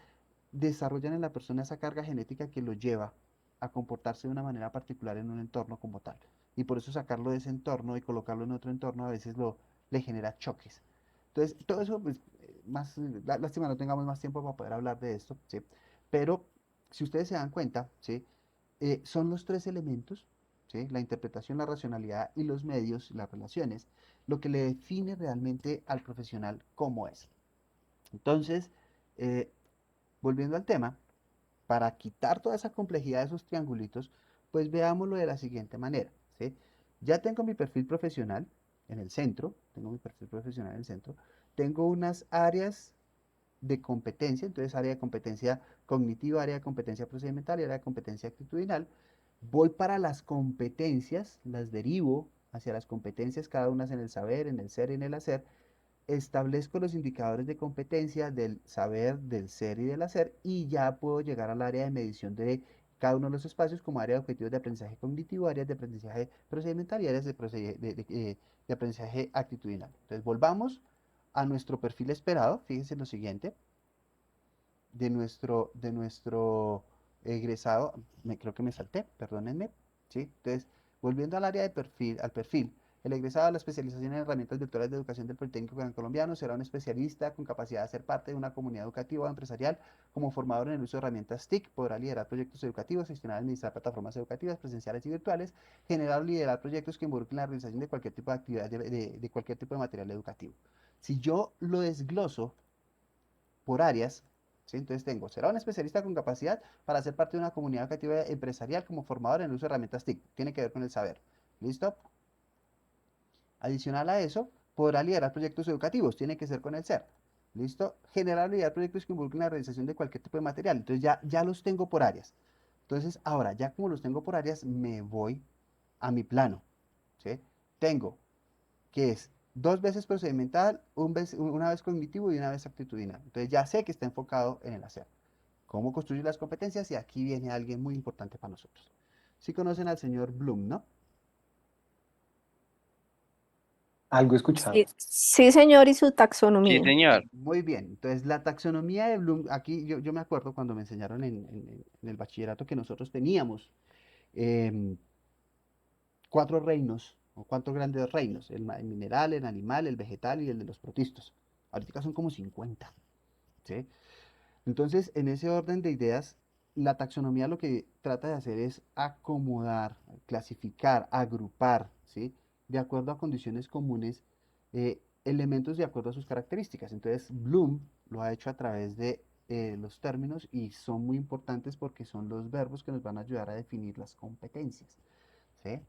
desarrollan en la persona esa carga genética que lo lleva a comportarse de una manera particular en un entorno como tal. Y por eso sacarlo de ese entorno y colocarlo en otro entorno a veces le genera choques. Entonces, todo eso, pues, lástima no tengamos más tiempo para poder hablar de esto, ¿sí? Pero si ustedes se dan cuenta, ¿sí? Son los tres elementos, ¿sí? La interpretación, la racionalidad y los medios, las relaciones, lo que le define realmente al profesional cómo es. Entonces, eh, volviendo al tema, para quitar toda esa complejidad de esos triangulitos, pues veámoslo de la siguiente manera, ¿sí? Ya tengo mi perfil profesional en el centro, tengo mi perfil profesional en el centro, tengo unas áreas de competencia, entonces área de competencia cognitiva, área de competencia procedimental y área de competencia actitudinal. Voy para las competencias, las derivo hacia las competencias, cada una en el saber, en el ser y en el hacer, establezco los indicadores de competencia del saber, del ser y del hacer y ya puedo llegar al área de medición de cada uno de los espacios como área de objetivos de aprendizaje cognitivo, áreas de aprendizaje procedimental y áreas de aprendizaje actitudinal. Entonces volvamos a nuestro perfil esperado. Fíjense en lo siguiente, de nuestro egresado, creo que me salté, perdónenme, ¿sí? Entonces, volviendo al área de perfil, al perfil, el egresado de la especialización en herramientas virtuales de educación del Politécnico Gran Colombiano será un especialista con capacidad de ser parte de una comunidad educativa o empresarial como formador en el uso de herramientas TIC, podrá liderar proyectos educativos, gestionar y administrar plataformas educativas presenciales y virtuales, generar o liderar proyectos que involucren la realización de cualquier tipo de actividad, de cualquier tipo de material educativo. Si yo lo desgloso por áreas, ¿sí? Entonces tengo, será un especialista con capacidad para ser parte de una comunidad educativa empresarial como formador en el uso de herramientas TIC. Tiene que ver con el saber. ¿Listo? Adicional a eso, podrá liderar proyectos educativos. Tiene que ser con el ser. ¿Listo? Generar o liderar proyectos que involucren la realización de cualquier tipo de material. Entonces ya los tengo por áreas. Entonces ahora, ya como los tengo por áreas, me voy a mi plano. ¿Sí? Tengo que es dos veces procedimental, una vez cognitivo y una vez actitudinal. Entonces ya sé que está enfocado en el hacer. ¿Cómo construir las competencias? Y aquí viene alguien muy importante para nosotros. Sí conocen al señor Bloom, ¿no? Algo he Sí, escuchado. sí, señor, y su Sí, taxonomía. señor. Muy bien. Entonces la taxonomía de Bloom, aquí yo me acuerdo cuando me enseñaron en el bachillerato que nosotros teníamos em, cuatro reinos, o cuatro grandes reinos, el mineral, el animal, el vegetal y el de los protistos. Ahorita son como 50, ¿sí? Entonces, en ese orden de ideas, la taxonomía lo que trata de hacer es acomodar, clasificar, agrupar, ¿sí? De acuerdo a condiciones comunes, elementos de acuerdo a sus características. Entonces, Bloom lo ha hecho a través de los términos y son muy importantes porque son los verbos que nos van a ayudar a definir las competencias, ¿sí?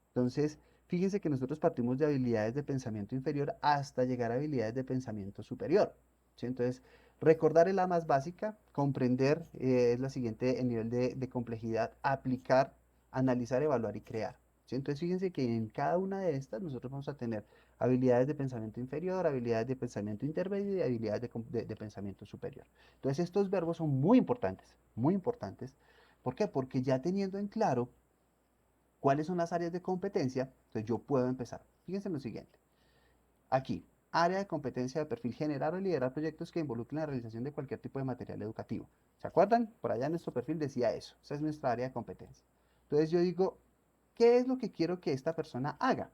Entonces, fíjense que nosotros partimos de habilidades de pensamiento inferior hasta llegar a habilidades de pensamiento superior, ¿sí? Entonces, recordar es la más básica, comprender es la siguiente en nivel de complejidad, aplicar, analizar, evaluar y crear, ¿sí? Entonces, fíjense que en cada una de estas nosotros vamos a tener habilidades de pensamiento inferior, habilidades de pensamiento intermedio y habilidades de pensamiento superior. Entonces, estos verbos son muy importantes, muy importantes. ¿Por qué? Porque ya teniendo en claro ¿Cuáles son las áreas de competencia? Entonces yo puedo empezar. Fíjense en lo siguiente. Aquí, área de competencia de perfil: generar o liderar proyectos que involucren la realización de cualquier tipo de material educativo. ¿Se acuerdan? Por allá en nuestro perfil decía eso. Esa es nuestra área de competencia. Entonces yo digo, ¿qué es lo que quiero que esta persona haga?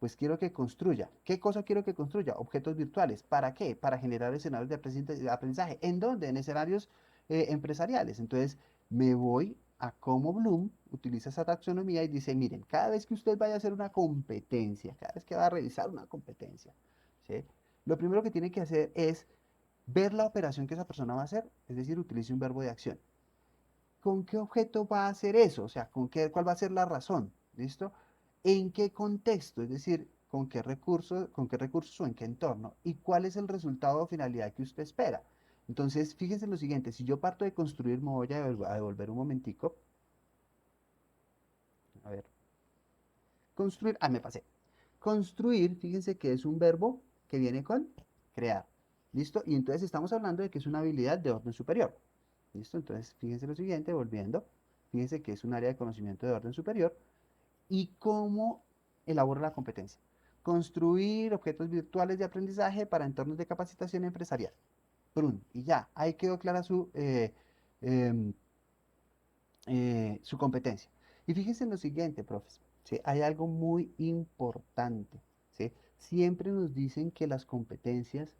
Pues quiero que construya. ¿Qué cosa quiero que construya? Objetos virtuales. ¿Para qué? Para generar escenarios de aprendizaje. ¿En dónde? En escenarios empresariales. Entonces me voy a cómo Bloom utiliza esa taxonomía y dice, miren, cada vez que usted vaya a hacer una competencia, cada vez que va a realizar una competencia, ¿sí? Lo primero que tiene que hacer es ver la operación que esa persona va a hacer, es decir, utilice un verbo de acción. ¿Con qué objeto va a hacer eso? O sea, ¿cuál va a ser la razón? ¿Listo? ¿En qué contexto? Es decir, con qué recursos o en qué entorno? ¿Y cuál es el resultado o finalidad que usted espera? Entonces, fíjense en lo siguiente, si yo parto de construir, me voy a devolver un momentico. A ver, construir, me pasé. Construir, fíjense que es un verbo que viene con crear. ¿Listo? Y entonces estamos hablando de que es una habilidad de orden superior. ¿Listo? Entonces, fíjense lo siguiente, volviendo. Fíjense que es un área de conocimiento de orden superior. ¿Y cómo elabora la competencia? Construir objetos virtuales de aprendizaje para entornos de capacitación empresarial. Prun. Y ya, ahí quedó clara em, su competencia. Y fíjense en lo siguiente, profes, ¿sí? Hay algo muy importante, ¿sí? Siempre nos dicen que las competencias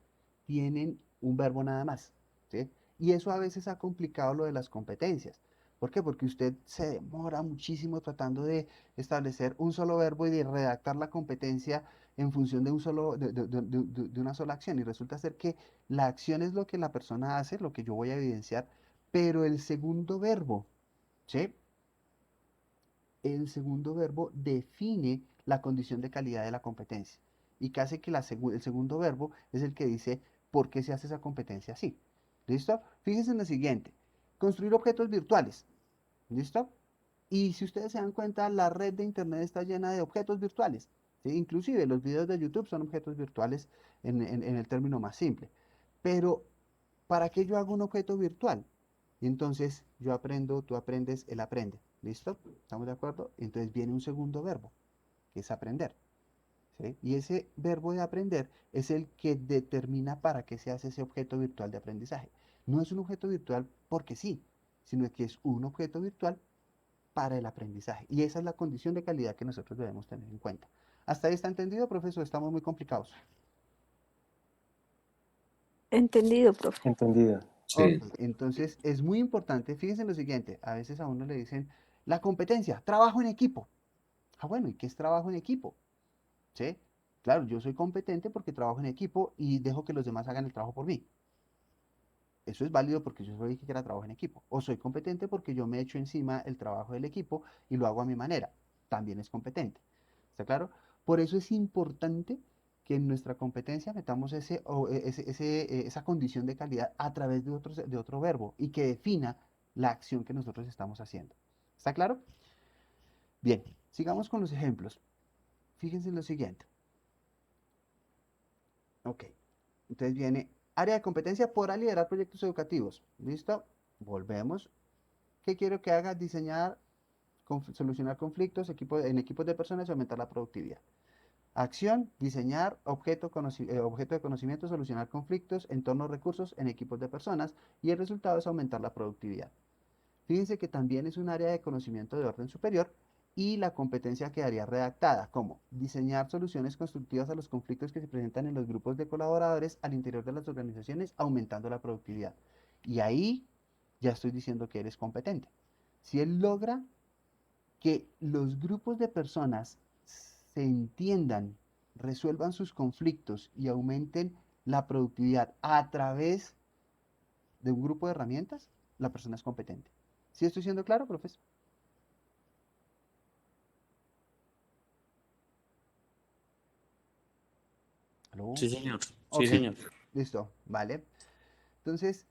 tienen un verbo nada más, ¿sí? Y eso a veces ha complicado lo de las competencias. ¿Por qué? Porque usted se demora muchísimo tratando de establecer un solo verbo y de redactar la competencia en función de de una sola acción. Y resulta ser que la acción es lo que la persona hace, lo que yo voy a evidenciar, pero el segundo verbo, ¿sí? El segundo verbo define la condición de calidad de la competencia. Y casi que el segundo verbo es el que dice por qué se hace esa competencia así. ¿Listo? Fíjense en lo siguiente. Construir objetos virtuales. ¿Listo? Y si ustedes se dan cuenta, la red de Internet está llena de objetos virtuales. ¿Sí? Inclusive los videos de YouTube son objetos virtuales en el término más simple. Pero, ¿para qué yo hago un objeto virtual? Y entonces yo aprendo, tú aprendes, él aprende. ¿Listo? ¿Estamos de acuerdo? Entonces viene un segundo verbo, que es aprender. ¿Sí? Y ese verbo de aprender es el que determina para qué se hace ese objeto virtual de aprendizaje. No es un objeto virtual porque sí, sino que es un objeto virtual para el aprendizaje. Y esa es la condición de calidad que nosotros debemos tener en cuenta. ¿Hasta ahí está entendido, profesor? Estamos muy complicados. Entendido, profe. Entendido. Ok, Sí. entonces es muy importante, fíjense en lo siguiente, a veces a uno le dicen, la competencia, trabajo en equipo. Ah, bueno, ¿y qué es trabajo en equipo? ¿Sí? Claro, yo soy competente porque trabajo en equipo y dejo que los demás hagan el trabajo por mí. Eso es válido porque yo soy el que quiera trabajo en equipo. O soy competente porque yo me echo encima el trabajo del equipo y lo hago a mi manera. También es competente. ¿Está claro? Por eso es importante que en nuestra competencia metamos esa condición de calidad a través de otro verbo y que defina la acción que nosotros estamos haciendo. ¿Está claro? Bien, sigamos con los ejemplos. Fíjense en lo siguiente. Ok, entonces viene área de competencia podrá liderar proyectos educativos. ¿Listo? Volvemos. ¿Qué quiero que haga? Diseñar, solucionar conflictos en equipos de personas y aumentar la productividad. Acción, diseñar objeto de conocimiento, solucionar conflictos, entornos recursos en equipos de personas y el resultado es aumentar la productividad. Fíjense que también es un área de conocimiento de orden superior y la competencia quedaría redactada como diseñar soluciones constructivas a los conflictos que se presentan en los grupos de colaboradores al interior de las organizaciones, aumentando la productividad. Y ahí ya estoy diciendo que eres competente. Si él logra que los grupos de personas se entiendan, resuelvan sus conflictos y aumenten la productividad a través de un grupo de herramientas, la persona es competente. ¿Sí estoy siendo claro, profesor? ¿Aló? Sí, señor. Sí, Ok, señor. listo, vale. Entonces,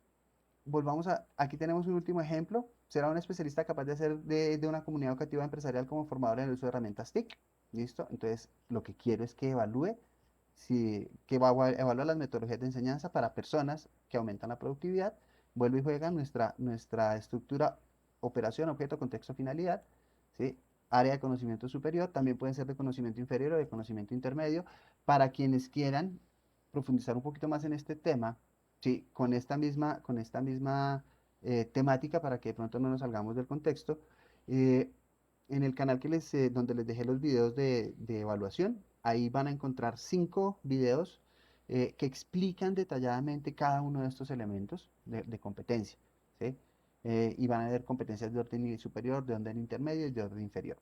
volvamos aquí tenemos un último ejemplo. Será un especialista capaz de hacer de una comunidad educativa empresarial como formador en el uso de herramientas TIC. ¿Listo? Entonces, lo que quiero es que evalúe que va a evaluar las metodologías de enseñanza para personas que aumentan la productividad. Vuelve y juega nuestra estructura operación, objeto, contexto, finalidad. ¿Sí? área de conocimiento superior, también pueden ser de conocimiento inferior o de conocimiento intermedio, para quienes quieran profundizar un poquito más en este tema, ¿sí? Con esta misma temática para que de pronto no nos salgamos del contexto. eh, en el canal donde les dejé los videos de evaluación, ahí van a encontrar 5 videos que explican detalladamente cada uno de estos elementos de competencia, ¿sí? Y van a ver competencias de orden superior, de orden intermedio y de orden inferior.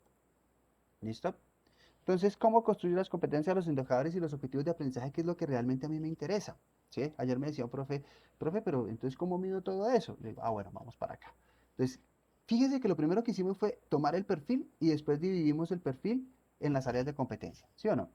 ¿Listo? Entonces, ¿cómo construir las competencias, los indicadores y los objetivos de aprendizaje? ¿Qué es lo que realmente a mí me interesa? ¿Sí? Ayer me decía un profe, pero entonces, ¿cómo mido todo eso? Le digo, bueno, vamos para acá. Entonces, fíjense que lo primero que hicimos fue tomar el perfil y después dividimos el perfil en las áreas de competencia, ¿sí o no?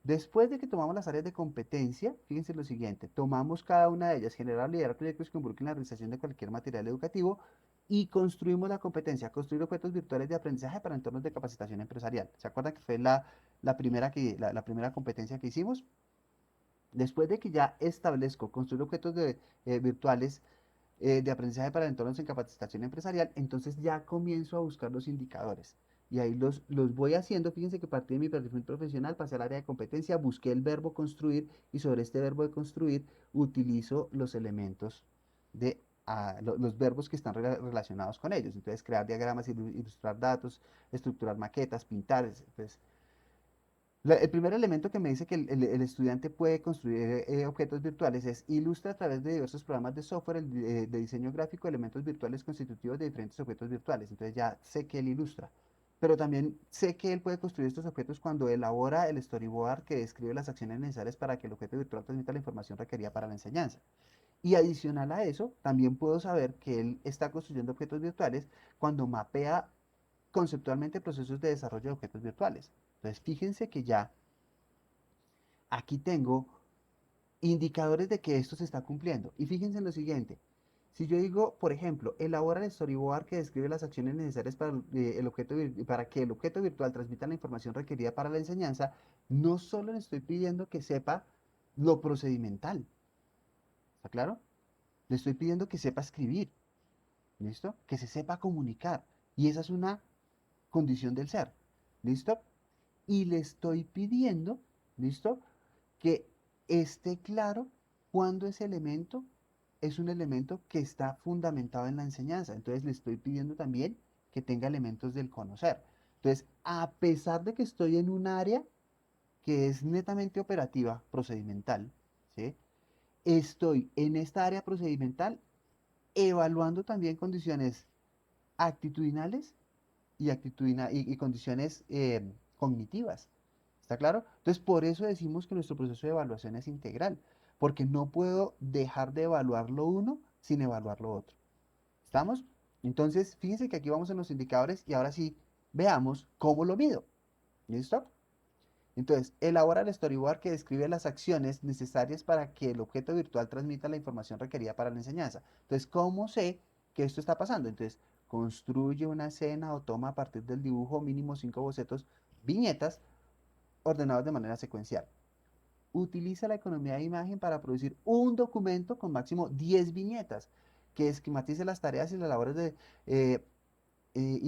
Después de que tomamos las áreas de competencia, fíjense lo siguiente, tomamos cada una de ellas, generar, liderar proyectos que involucren la realización de cualquier material educativo y construimos la competencia, construir objetos virtuales de aprendizaje para entornos de capacitación empresarial. ¿Se acuerdan que fue la primera competencia que hicimos? Después de que ya establezco construir objetos virtuales de aprendizaje para entornos en capacitación empresarial, entonces ya comienzo a buscar los indicadores. Y ahí los voy haciendo. Fíjense que partí de mi perfil profesional, pasé al área de competencia, busqué el verbo construir y sobre este verbo de construir utilizo los elementos los verbos que están relacionados con ellos. Entonces, crear diagramas, ilustrar datos, estructurar maquetas, pintar. Entonces, el primer elemento que me dice que el estudiante puede construir objetos virtuales es ilustra a través de diversos programas de software de diseño gráfico elementos virtuales constitutivos de diferentes objetos virtuales. Entonces ya sé que él ilustra. Pero también sé que él puede construir estos objetos cuando elabora el storyboard que describe las acciones necesarias para que el objeto virtual transmita la información requerida para la enseñanza. Y adicional a eso, también puedo saber que él está construyendo objetos virtuales cuando mapea conceptualmente procesos de desarrollo de objetos virtuales. Entonces, fíjense que ya aquí tengo indicadores de que esto se está cumpliendo. Y fíjense en lo siguiente. Si yo digo, por ejemplo, elabora el storyboard que describe las acciones necesarias para que el objeto virtual transmita la información requerida para la enseñanza, no solo le estoy pidiendo que sepa lo procedimental, ¿está claro? Le estoy pidiendo que sepa escribir, ¿listo? Que se sepa comunicar. Y esa es una condición del ser, ¿listo? Y le estoy pidiendo, ¿listo? Que esté claro cuándo ese elemento es un elemento que está fundamentado en la enseñanza. Entonces le estoy pidiendo también que tenga elementos del conocer. Entonces, a pesar de que estoy en un área que es netamente operativa, procedimental, ¿sí? Estoy en esta área procedimental evaluando también condiciones actitudinales y condiciones cognitivas. ¿Está claro? Entonces, por eso decimos que nuestro proceso de evaluación es integral, porque no puedo dejar de evaluar lo uno sin evaluar lo otro. ¿Estamos? Entonces, fíjense que aquí vamos en los indicadores y ahora sí, veamos cómo lo mido. ¿Listo? Entonces, elabora el storyboard que describe las acciones necesarias para que el objeto virtual transmita la información requerida para la enseñanza. Entonces, ¿cómo sé que esto está pasando? Entonces, construye una escena o toma a partir del dibujo mínimo 5 bocetos, viñetas, ordenados de manera secuencial. Utiliza la economía de imagen para producir un documento con máximo 10 viñetas que esquematice las tareas y las eh,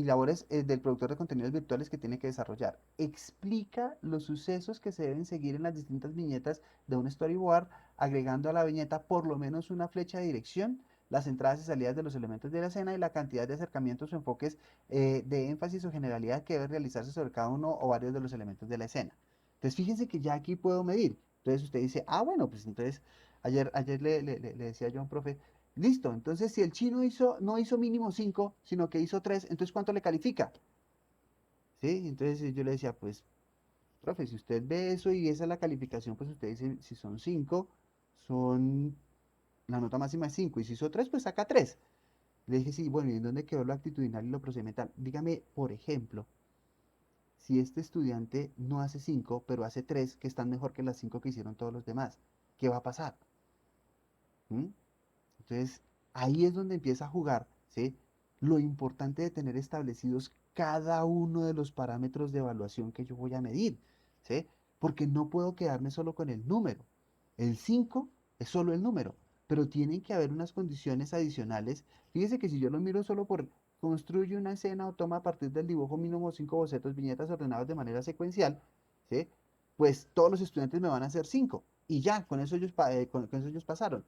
labores del productor de contenidos virtuales que tiene que desarrollar. Explica los sucesos que se deben seguir en las distintas viñetas de un storyboard, agregando a la viñeta por lo menos una flecha de dirección, las entradas y salidas de los elementos de la escena y la cantidad de acercamientos o enfoques de énfasis o generalidad que debe realizarse sobre cada uno o varios de los elementos de la escena. Entonces, fíjense que ya aquí puedo medir. Entonces, usted dice, bueno, pues entonces, ayer le decía yo a un profe, listo, entonces si el chino no hizo mínimo 5, sino que hizo 3, entonces ¿cuánto le califica? ¿Sí? Entonces yo le decía, pues, profe, si usted ve eso y esa es la calificación, pues usted dice, si son 5, la nota máxima es 5, y si hizo 3, pues saca 3. Le dije, sí, bueno, ¿y en dónde quedó lo actitudinal y lo procedimental? Dígame, por ejemplo, si este estudiante no hace 5, pero hace 3, que están mejor que las 5 que hicieron todos los demás, ¿qué va a pasar? ¿Mm? Entonces, ahí es donde empieza a jugar, ¿sí? Lo importante de tener establecidos cada uno de los parámetros de evaluación que yo voy a medir, ¿sí? Porque no puedo quedarme solo con el número. El 5 es solo el número, pero tienen que haber unas condiciones adicionales. Fíjese que si yo lo miro solo construye una escena o toma a partir del dibujo mínimo 5 bocetos, viñetas ordenadas de manera secuencial, ¿sí? Pues todos los estudiantes me van a hacer 5 y ya, con eso con eso ellos pasaron.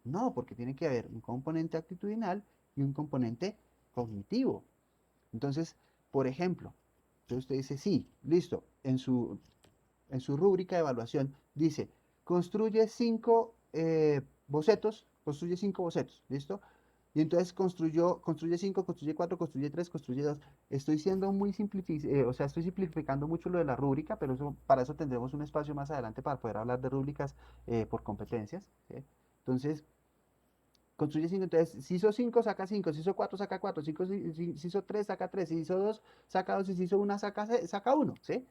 No, porque tiene que haber un componente actitudinal y un componente cognitivo. Entonces, por ejemplo, entonces usted dice, sí, listo, en su rúbrica de evaluación dice, construye 5 bocetos, ¿listo? Y entonces construye 5, construye 4, construye 3, construye 2. Estoy siendo muy o sea, estoy simplificando mucho lo de la rúbrica, pero para eso tendremos un espacio más adelante para poder hablar de rúbricas por competencias, ¿sí? Entonces, construye 5, entonces, si hizo 5, saca 5, si hizo 4, saca 4, si hizo 3, saca 3, si hizo 2, saca 2, y si hizo 1, saca 1, ¿sí?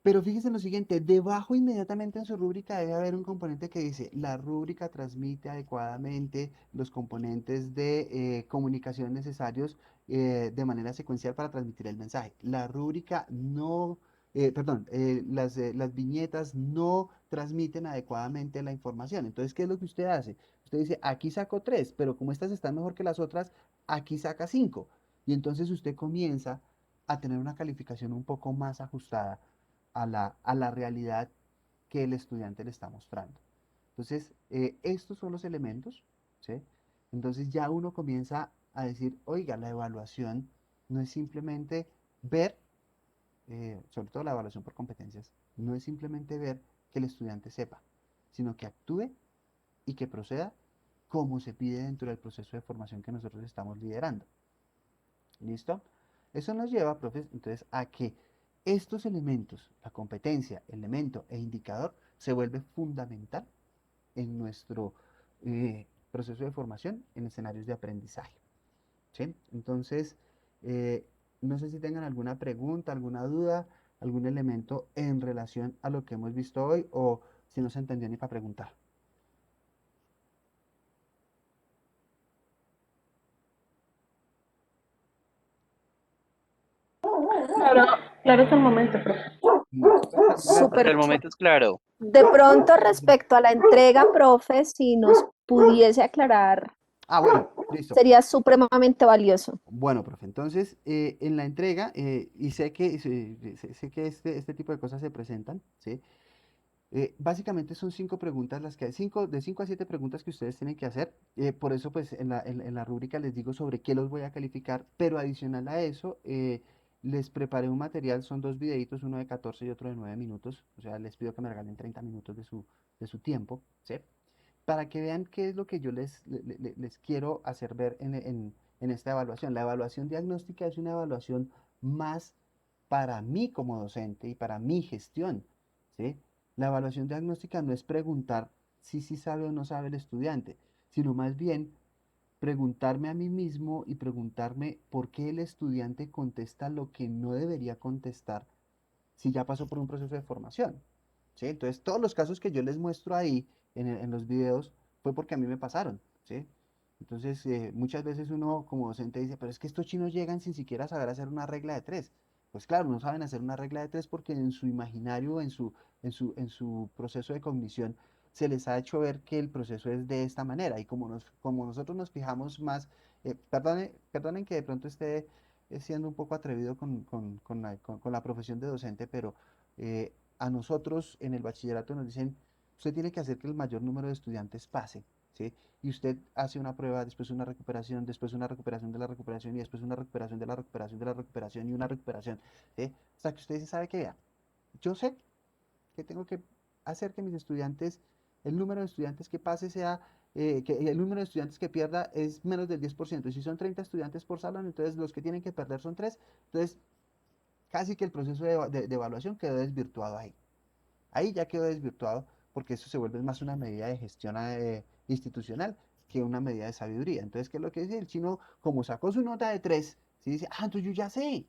Pero fíjese en lo siguiente, debajo inmediatamente en su rúbrica debe haber un componente que dice, la rúbrica transmite adecuadamente los componentes de comunicación necesarios de manera secuencial para transmitir el mensaje. La rúbrica no, perdón, las viñetas no transmiten adecuadamente la información. Entonces, ¿qué es lo que usted hace? Usted dice, aquí saco 3, pero como estas están mejor que las otras, aquí saca 5. Y entonces usted comienza a tener una calificación un poco más ajustada a la realidad que el estudiante le está mostrando. Entonces, estos son los elementos, ¿sí? Entonces ya uno comienza a decir, oiga, la evaluación no es simplemente ver, sobre todo la evaluación por competencias, no es simplemente ver que el estudiante sepa, sino que actúe y que proceda como se pide dentro del proceso de formación que nosotros estamos liderando. ¿Listo? Eso nos lleva, profes, entonces a que estos elementos, la competencia, elemento e indicador, se vuelve fundamental en nuestro proceso de formación en escenarios de aprendizaje. ¿Sí? Entonces, eh, no sé si tengan alguna pregunta, alguna duda, algún elemento en relación a lo que hemos visto hoy o si no se entendió ni para preguntar. Claro, claro es el momento, profe. Listo. Hasta Súper el momento es claro. De pronto, respecto a la entrega, profe, si nos pudiese aclarar, Ah, bueno, listo. sería supremamente valioso. Bueno, profe, entonces en la entrega, y sé que, sé que este tipo de cosas se presentan, ¿sí? Básicamente son 5 preguntas las que hay, de 5 a 7 preguntas que ustedes tienen que hacer. Por eso, pues en la rúbrica les digo sobre qué los voy a calificar, pero adicional a eso, les preparé un material, son 2 videitos, uno de 14 y otro de 9 minutos. O sea, les pido que me regalen 30 minutos de su tiempo, ¿sí? Para que vean qué es lo que yo les quiero hacer ver en esta evaluación. La evaluación diagnóstica es una evaluación más para mí como docente y para mi gestión, ¿sí? La evaluación diagnóstica no es preguntar si sí sabe o no sabe el estudiante, sino más bien preguntarme a mí mismo y preguntarme por qué el estudiante contesta lo que no debería contestar si ya pasó por un proceso de formación, ¿sí? Entonces, todos los casos que yo les muestro ahí en los videos fue porque a mí me pasaron, ¿sí? Entonces, muchas veces uno como docente dice, pero es que estos chinos llegan sin siquiera saber hacer una regla de tres. Pues claro, no saben hacer una regla de tres porque en su imaginario, en su proceso de cognición, se les ha hecho ver que el proceso es de esta manera. Y como nosotros nos fijamos más, perdonen que de pronto esté siendo un poco atrevido con la profesión de docente, pero a nosotros en el bachillerato nos dicen, usted tiene que hacer que el mayor número de estudiantes pase, ¿sí? Y usted hace una prueba, después una recuperación, después una recuperación de la recuperación y después una recuperación de la recuperación de la recuperación y una recuperación, ¿sí? Hasta que usted se sabe que vea, yo sé que tengo que hacer que mis estudiantes, el número de estudiantes que pase sea, que el número de estudiantes que pierda es menos del 10%. Y si son 30 estudiantes por salón, entonces los que tienen que perder son 3. Entonces, casi que el proceso de evaluación quedó desvirtuado ahí. Ahí ya quedó desvirtuado porque eso se vuelve más una medida de gestión institucional que una medida de sabiduría. Entonces, ¿qué es lo que dice el chino? Como sacó su nota de 3, ¿sí? Dice, ah, entonces yo ya sé.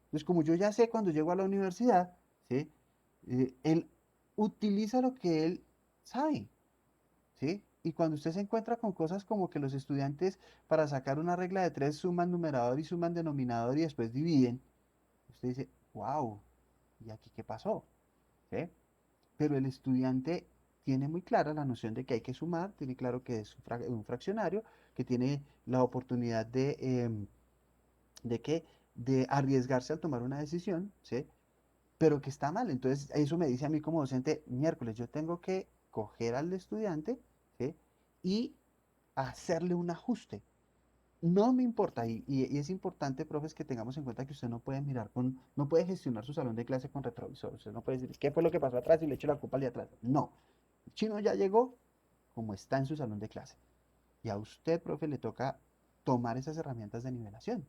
Entonces, como yo ya sé cuando llego a la universidad, ¿sí? Él utiliza lo que él sabe, ¿sí? Y cuando usted se encuentra con cosas como que los estudiantes para sacar una regla de 3 suman numerador y suman denominador y después dividen, usted dice, wow, ¿y aquí qué pasó? ¿Sí? Pero el estudiante tiene muy clara la noción de que hay que sumar, tiene claro que es un fraccionario, que tiene la oportunidad ¿De qué? De arriesgarse al tomar una decisión, ¿sí? Pero que está mal. Entonces, eso me dice a mí como docente, miércoles, yo tengo que coger al estudiante, ¿sí? Y hacerle un ajuste. No me importa, y es importante, profes, que tengamos en cuenta que usted no puede no puede gestionar su salón de clase con retrovisor. Usted no puede decir, ¿qué fue lo que pasó atrás y le echo la culpa al de atrás? No. El chino ya llegó como está en su salón de clase. Y a usted, profe, le toca tomar esas herramientas de nivelación,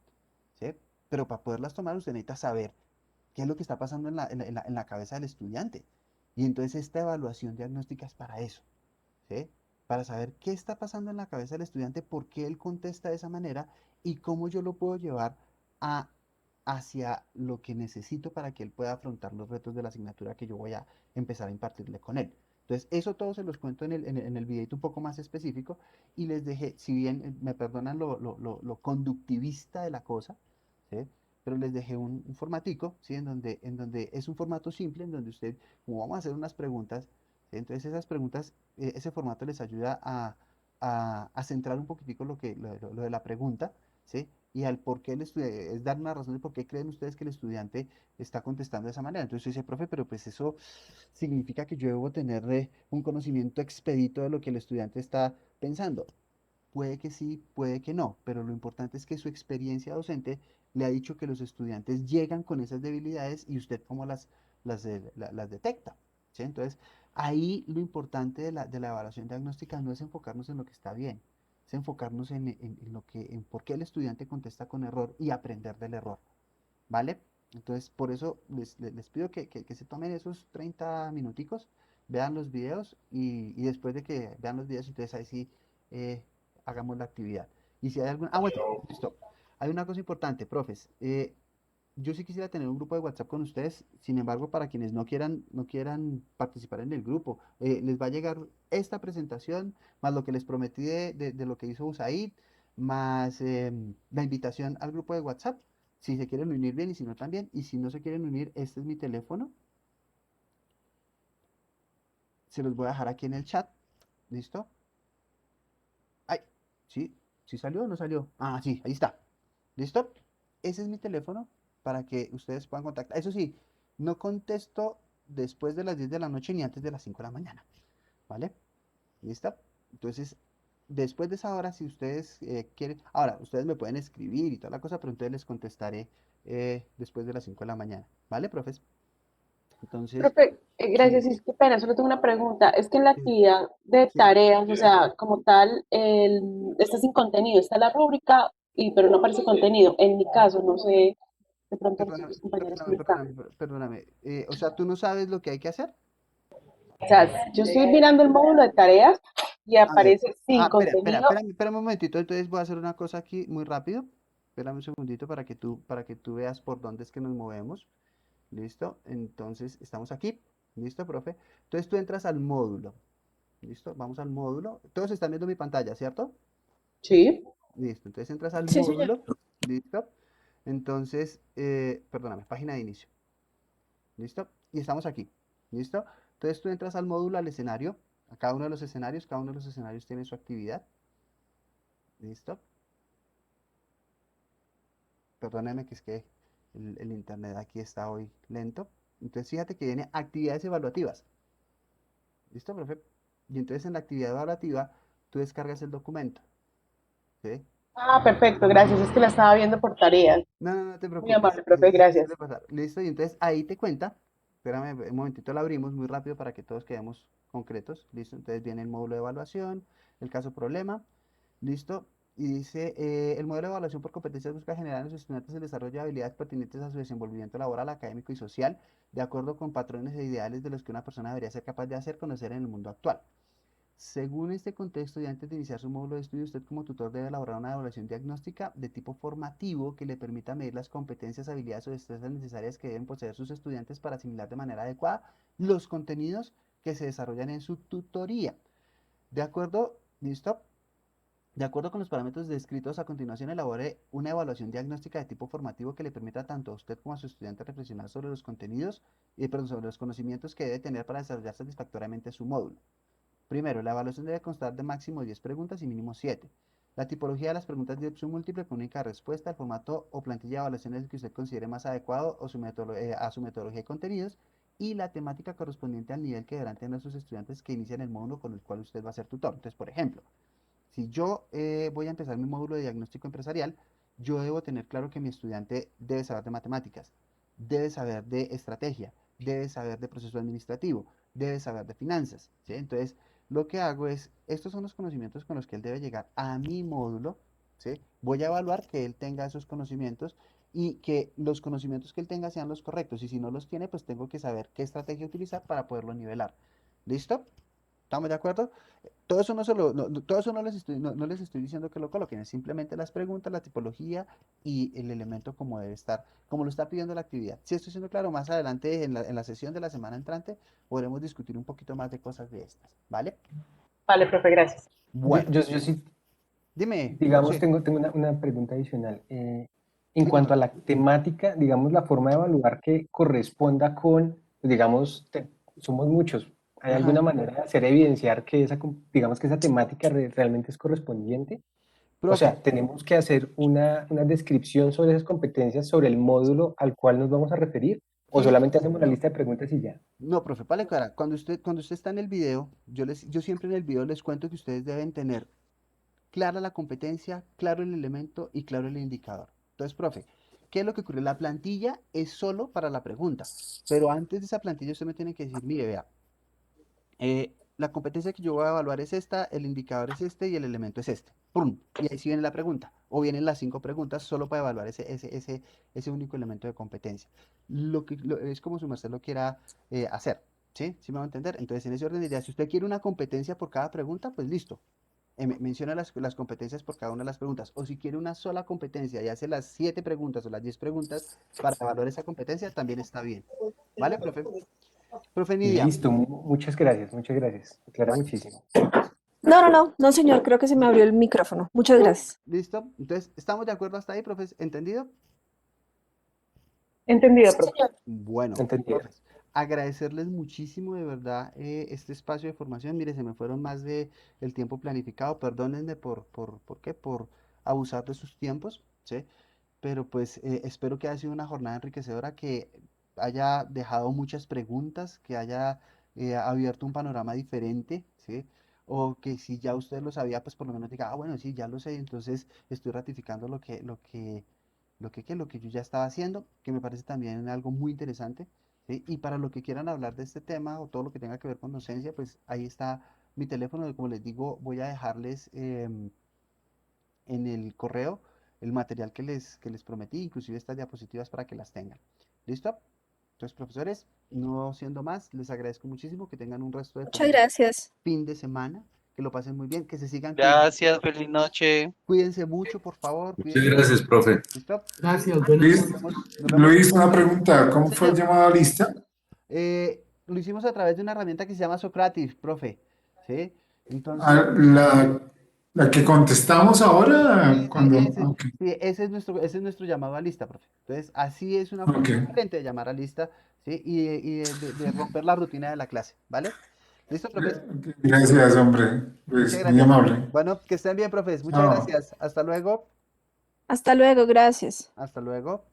¿sí? Pero para poderlas tomar, usted necesita saber qué es lo que está pasando en la cabeza del estudiante. Y entonces esta evaluación diagnóstica es para eso, ¿sí? Para saber qué está pasando en la cabeza del estudiante, por qué él contesta de esa manera y cómo yo lo puedo llevar a, hacia lo que necesito para que él pueda afrontar los retos de la asignatura que yo voy a empezar a impartirle con él. Entonces, eso todo se los cuento en el videito un poco más específico y les dejé, si bien me perdonan lo conductivista de la cosa, ¿sí? Pero les dejé un formatico, ¿sí? En donde es un formato simple, en donde usted, como vamos a hacer unas preguntas, ¿sí? Entonces esas preguntas, ese formato les ayuda a centrar un poquitico lo de la pregunta, ¿sí? Y al por qué el estudiante, es dar una razón de por qué creen ustedes que el estudiante está contestando de esa manera. Entonces usted dice, profe, pero pues eso significa que yo debo tener un conocimiento expedito de lo que el estudiante está pensando. Puede que sí, puede que no, pero lo importante es que su experiencia docente le ha dicho que los estudiantes llegan con esas debilidades y usted cómo las detecta, ¿sí? Entonces, ahí lo importante de la evaluación diagnóstica no es enfocarnos en lo que está bien, es enfocarnos en por qué el estudiante contesta con error y aprender del error, ¿vale? Entonces, por eso les pido que se tomen esos 30 minuticos, vean los videos y después de que vean los videos, entonces ahí sí eh, hagamos la actividad. Y si hay alguna... Ah, bueno, listo. Hay una cosa importante, profes. Yo sí quisiera tener un grupo de WhatsApp con ustedes, sin embargo, para quienes no quieran participar en el grupo, les va a llegar esta presentación, más lo que les prometí de lo que hizo USAID, más la invitación al grupo de WhatsApp, si se quieren unir bien y si no también, y si no se quieren unir, este es mi teléfono, se los voy a dejar aquí en el chat, ¿listo? Ay, ¿sí? ¿Sí salió o no salió? Ah, sí, ahí está. ¿Listo? Ese es mi teléfono para que ustedes puedan contactar. Eso sí, no contesto después de las 10 de la noche ni antes de las 5 de la mañana. ¿Vale? ¿Listo? Entonces, después de esa hora, si ustedes quieren... Ahora, ustedes me pueden escribir y toda la cosa, pero entonces les contestaré después de las 5 de la mañana. ¿Vale, profes? Entonces, Profe, sí, gracias, y qué pena, solo tengo una pregunta. Es que en la sí, actividad de sí. tareas, o sea, como tal, está sin contenido, está la rúbrica, pero no aparece contenido. En mi caso, no sé, de pronto los Perdóname, otros compañeros perdóname, cómo están. perdóname, perdóname. O sea, ¿tú no sabes lo que hay que hacer? O sea, yo estoy mirando el módulo de tareas y A ver, aparece sin contenido. espérame un momentito, entonces voy a hacer una cosa aquí muy rápido. Espérame un segundito para que tú veas por dónde es que nos movemos. ¿Listo? Entonces, estamos aquí. ¿Listo, profe? Entonces tú entras al módulo. ¿Listo? Vamos al módulo. Todos están viendo mi pantalla, ¿cierto? Sí. Listo. Entonces entras al Sí, señor. módulo. ¿Listo? Entonces, perdóname, página de inicio. ¿Listo? Y estamos aquí. ¿Listo? Entonces tú entras al módulo, al escenario, a cada uno de los escenarios tiene su actividad. ¿Listo? Perdóname que es que el internet aquí está hoy lento. Entonces fíjate que viene actividades evaluativas. ¿Listo, profe? Y entonces en la actividad evaluativa tú descargas el documento. ¿Sí? Ah, perfecto, gracias. Es que la estaba viendo por tareas. No, no, no te Muy preocupes. amable, profe, Suele gracias. pasar. ¿Listo? Y entonces ahí te cuenta. Espérame un momentito, lo abrimos muy rápido para que todos quedemos concretos. ¿Listo? Entonces viene el módulo de evaluación, el caso problema. ¿Listo? Y dice, el modelo de evaluación por competencias busca generar en los estudiantes el desarrollo de habilidades pertinentes a su desenvolvimiento laboral, académico y social, de acuerdo con patrones e ideales de los que una persona debería ser capaz de hacer conocer en el mundo actual. Según este contexto y antes de iniciar su módulo de estudio, usted como tutor debe elaborar una evaluación diagnóstica de tipo formativo que le permita medir las competencias, habilidades o destrezas necesarias que deben poseer sus estudiantes para asimilar de manera adecuada los contenidos que se desarrollan en su tutoría. ¿De acuerdo? ¿Listo? De acuerdo con los parámetros descritos a continuación, elabore una evaluación diagnóstica de tipo formativo que le permita tanto a usted como a su estudiante reflexionar sobre los contenidos y sobre los conocimientos que debe tener para desarrollar satisfactoriamente su módulo. Primero, la evaluación debe constar de máximo 10 preguntas y mínimo 7. La tipología de las preguntas de opción múltiple con única respuesta, el formato o plantilla de evaluaciones que usted considere más adecuado o a su metodología y contenidos, y la temática correspondiente al nivel que deberán tener sus estudiantes que inician el módulo con el cual usted va a ser tutor. Entonces, por ejemplo, si yo voy a empezar mi módulo de diagnóstico empresarial, yo debo tener claro que mi estudiante debe saber de matemáticas, debe saber de estrategia, debe saber de proceso administrativo, debe saber de finanzas, ¿sí? Entonces, lo que hago es, estos son los conocimientos con los que él debe llegar a mi módulo, ¿sí? Voy a evaluar que él tenga esos conocimientos y que los conocimientos que él tenga sean los correctos. Y si no los tiene, pues tengo que saber qué estrategia utilizar para poderlo nivelar. ¿Listo? ¿Estamos de acuerdo? Todo eso todo eso no les estoy diciendo que lo coloquen, es simplemente las preguntas, la tipología y el elemento como debe estar, como lo está pidiendo la actividad. Si estoy siendo claro, más adelante en la sesión de la semana entrante podremos discutir un poquito más de cosas de estas, ¿vale? Vale, profe, gracias. Bueno, Yo sí, dime, digamos, José, tengo una pregunta adicional. En cuanto dígame. a la temática, digamos, la forma de evaluar que corresponda con, digamos, somos muchos. ¿Hay Ajá. alguna manera de hacer evidenciar que digamos que esa temática realmente es correspondiente? O Profe, sea, tenemos que hacer una descripción sobre esas competencias, sobre el módulo al cual nos vamos a referir, o sí, solamente hacemos la no, lista de preguntas y ya. no, profe, vale, cara, cuando usted está en el video, yo siempre en el video les cuento que ustedes deben tener clara la competencia, claro el elemento y claro el indicador. Entonces, profe, ¿qué es lo que ocurre? La plantilla es solo para la pregunta, pero antes de esa plantilla usted me tiene que decir, mire, vea, la competencia que yo voy a evaluar es esta, el indicador es este y el elemento es este. ¡Pum! Y ahí sí viene la pregunta, o vienen las 5 preguntas solo para evaluar ese único elemento de competencia. Es como si usted lo quiera hacer, ¿sí? ¿Sí me va a entender? Entonces, en ese orden de ideas, si usted quiere una competencia por cada pregunta, pues listo, menciona las competencias por cada una de las preguntas. O si quiere una sola competencia y hace las 7 preguntas o las 10 preguntas para evaluar esa competencia, también está bien. ¿Vale, profe? Profe Nidia. Listo, muchas gracias, muchas gracias. Me aclara Vale. muchísimo. No, señor, creo que se me abrió el micrófono. Muchas gracias. ¿Listo? Entonces, ¿estamos de acuerdo hasta ahí, profe? ¿Entendido? Entendido, profe. Bueno, Entendido. profes, agradecerles muchísimo de verdad este espacio de formación. Mire, se me fueron más de el tiempo planificado. Perdónenme ¿por qué? Por abusar de sus tiempos, ¿sí? Pero pues espero que haya sido una jornada enriquecedora, que haya dejado muchas preguntas, que haya abierto un panorama diferente, ¿sí? O que si ya usted lo sabía, pues por lo menos diga, ah, bueno, sí, ya lo sé, entonces estoy ratificando lo que yo ya estaba haciendo, que me parece también algo muy interesante, ¿sí? Y para lo que quieran hablar de este tema o todo lo que tenga que ver con docencia, pues ahí está mi teléfono, como les digo, voy a dejarles en el correo el material que les prometí, inclusive estas diapositivas para que las tengan. ¿Listo? Entonces, profesores, no siendo más, les agradezco muchísimo, que tengan un resto de Muchas feliz gracias. fin de semana, que lo pasen muy bien, que se sigan cuidando. Gracias, feliz noche. Cuídense mucho, por favor, Muchas cuídense gracias, mucho. profe. ¿Listo? Gracias, buenas Luis, noches. Nos vemos Luis, una pronto. pregunta. ¿Cómo fue el Señor, llamado a lista? lo hicimos a través de una herramienta que se llama Socrative, profe. ¿Sí? Ah, Entonces, la que contestamos ahora, Ok, sí, ese es nuestro llamado a lista, profe. Entonces, así es una ok. forma diferente de llamar a lista, ¿sí? De romper la rutina de la clase, ¿vale? ¿Listo, profes? Gracias, hombre. Muchas Pues muy gracias. amable. Bueno, que estén bien, profes. Muchas Chao. gracias. Hasta luego. Hasta luego, gracias. Hasta luego.